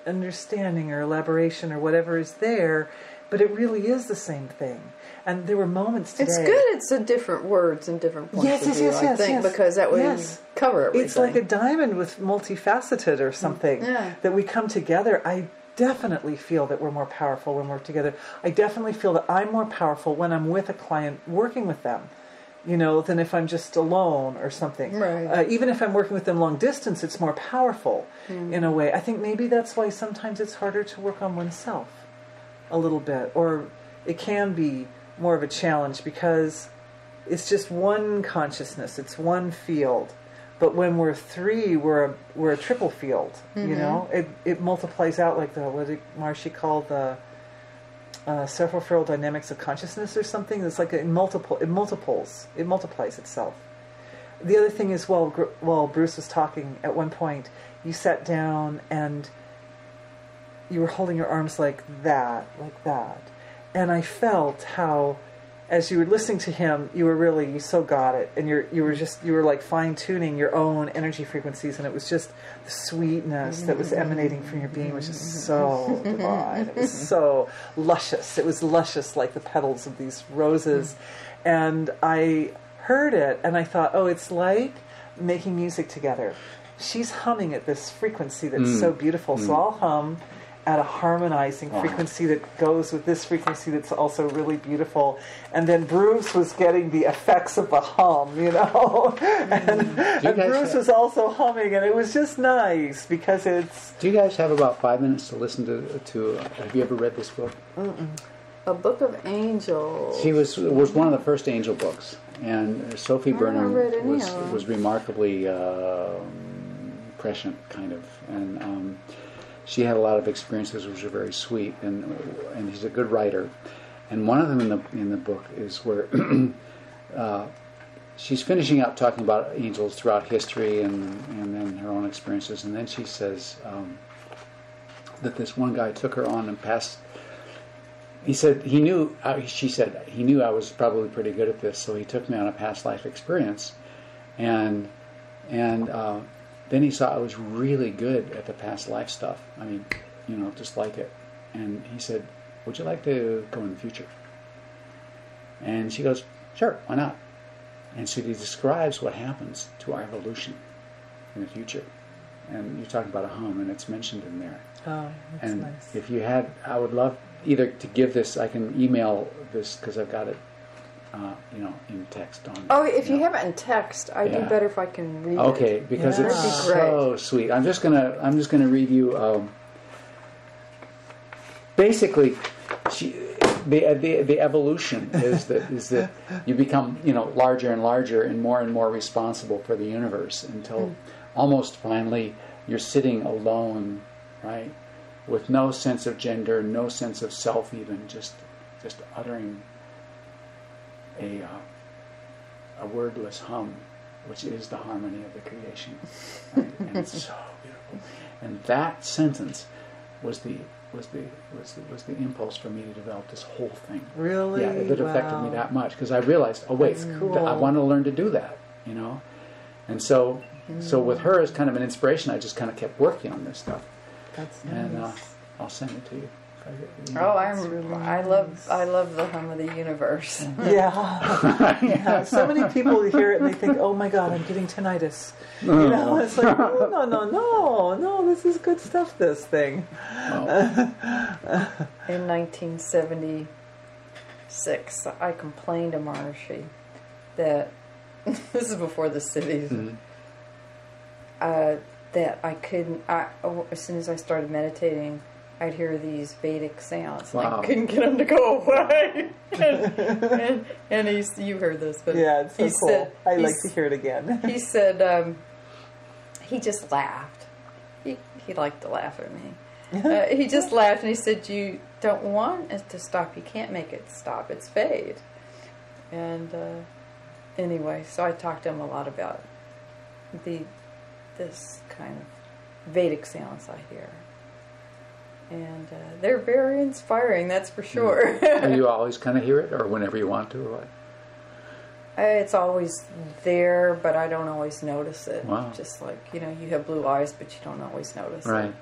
understanding or elaboration or whatever is there, but it really is the same thing. And there were moments today. It's good. It's a different words and different points of view. I think because that would cover everything. It's like a diamond with multifaceted or something that we come together. I definitely feel that we're more powerful when we're together. I definitely feel that I'm more powerful when I'm with a client working with them, than if I'm just alone or something. Right. Even if I'm working with them long distance, it's more powerful in a way. I think maybe that's why sometimes it's harder to work on oneself a little bit, or it can be more of a challenge because it's just one consciousness, it's one field. But when we're three, we're a triple field. It multiplies out like what did Marshy call the self-referral dynamics of consciousness or something. It's like it multiplies itself. The other thing is, while Bruce was talking, at one point you sat down and you were holding your arms like that. And I felt how, as you were listening to him, you so got it, and you were like fine tuning your own energy frequencies, and it was just the sweetness that was emanating from your being, which is so divine. It was so luscious. It was luscious like the petals of these roses, and I heard it, and I thought, oh, it's like making music together. She's humming at this frequency that's so beautiful, so I'll hum at a harmonizing frequency that goes with this frequency that's also really beautiful. And then Bruce was getting the effects of the hum, and Bruce was also humming, and it was just nice because it's... Do you guys have about 5 minutes to listen to have you ever read this book? A Book of Angels. It was one of the first angel books, and Sophie Burnham was remarkably prescient, kind of, and she had a lot of experiences which are very sweet, and he's a good writer. And one of them in the book is where she's finishing up talking about angels throughout history and then her own experiences, and then she says that this one guy took her on and passed. He said she said he knew I was probably pretty good at this, so he took me on a past life experience, and then he saw I was really good at the past life stuff. I mean, just like it. And he said, would you like to go in the future? And she goes, sure, why not? And so he describes what happens to our evolution in the future. And you're talking about a hum, and it's mentioned in there. Oh, that's nice. If you had, I would love either to give this, I can email this because I've got it in text on. Oh, if you have it in text, I'd do better if I can read it. Okay, because it's so sweet. I'm just gonna read you. Basically, the evolution is that you become larger and larger and more responsible for the universe until almost finally you're sitting alone, right, with no sense of gender, no sense of self, even just uttering a wordless hum, which is the harmony of the creation, right? And it's so beautiful. And that sentence was the impulse for me to develop this whole thing. Really? Yeah, it affected me that much because I realized, oh wait, I want to learn to do that, And so with her as kind of an inspiration, I just kind of kept working on this stuff. That's nice. And I'll send it to you. I love the hum of the universe. Yeah. So many people hear it and they think, oh my God, I'm getting tinnitus. It's like, no, this is good stuff, this thing. In 1976, I complained to Marshy that, this is before the cities, that I couldn't, as soon as I started meditating, I'd hear these Vedic sounds. Wow. I couldn't get them to go away. and you heard this, but yeah, it's so cool. I'd like to hear it again. He said he just laughed. He liked to laugh at me. He just laughed and he said, "You don't want it to stop. You can't make it stop. It's fade." And anyway, so I talked to him a lot about this kind of Vedic sounds I hear. And they're very inspiring, that's for sure. Do you always kind of hear it, or whenever you want to, or what? It's always there, but I don't always notice it. Wow. Just like, you have blue eyes, but you don't always notice Right. it.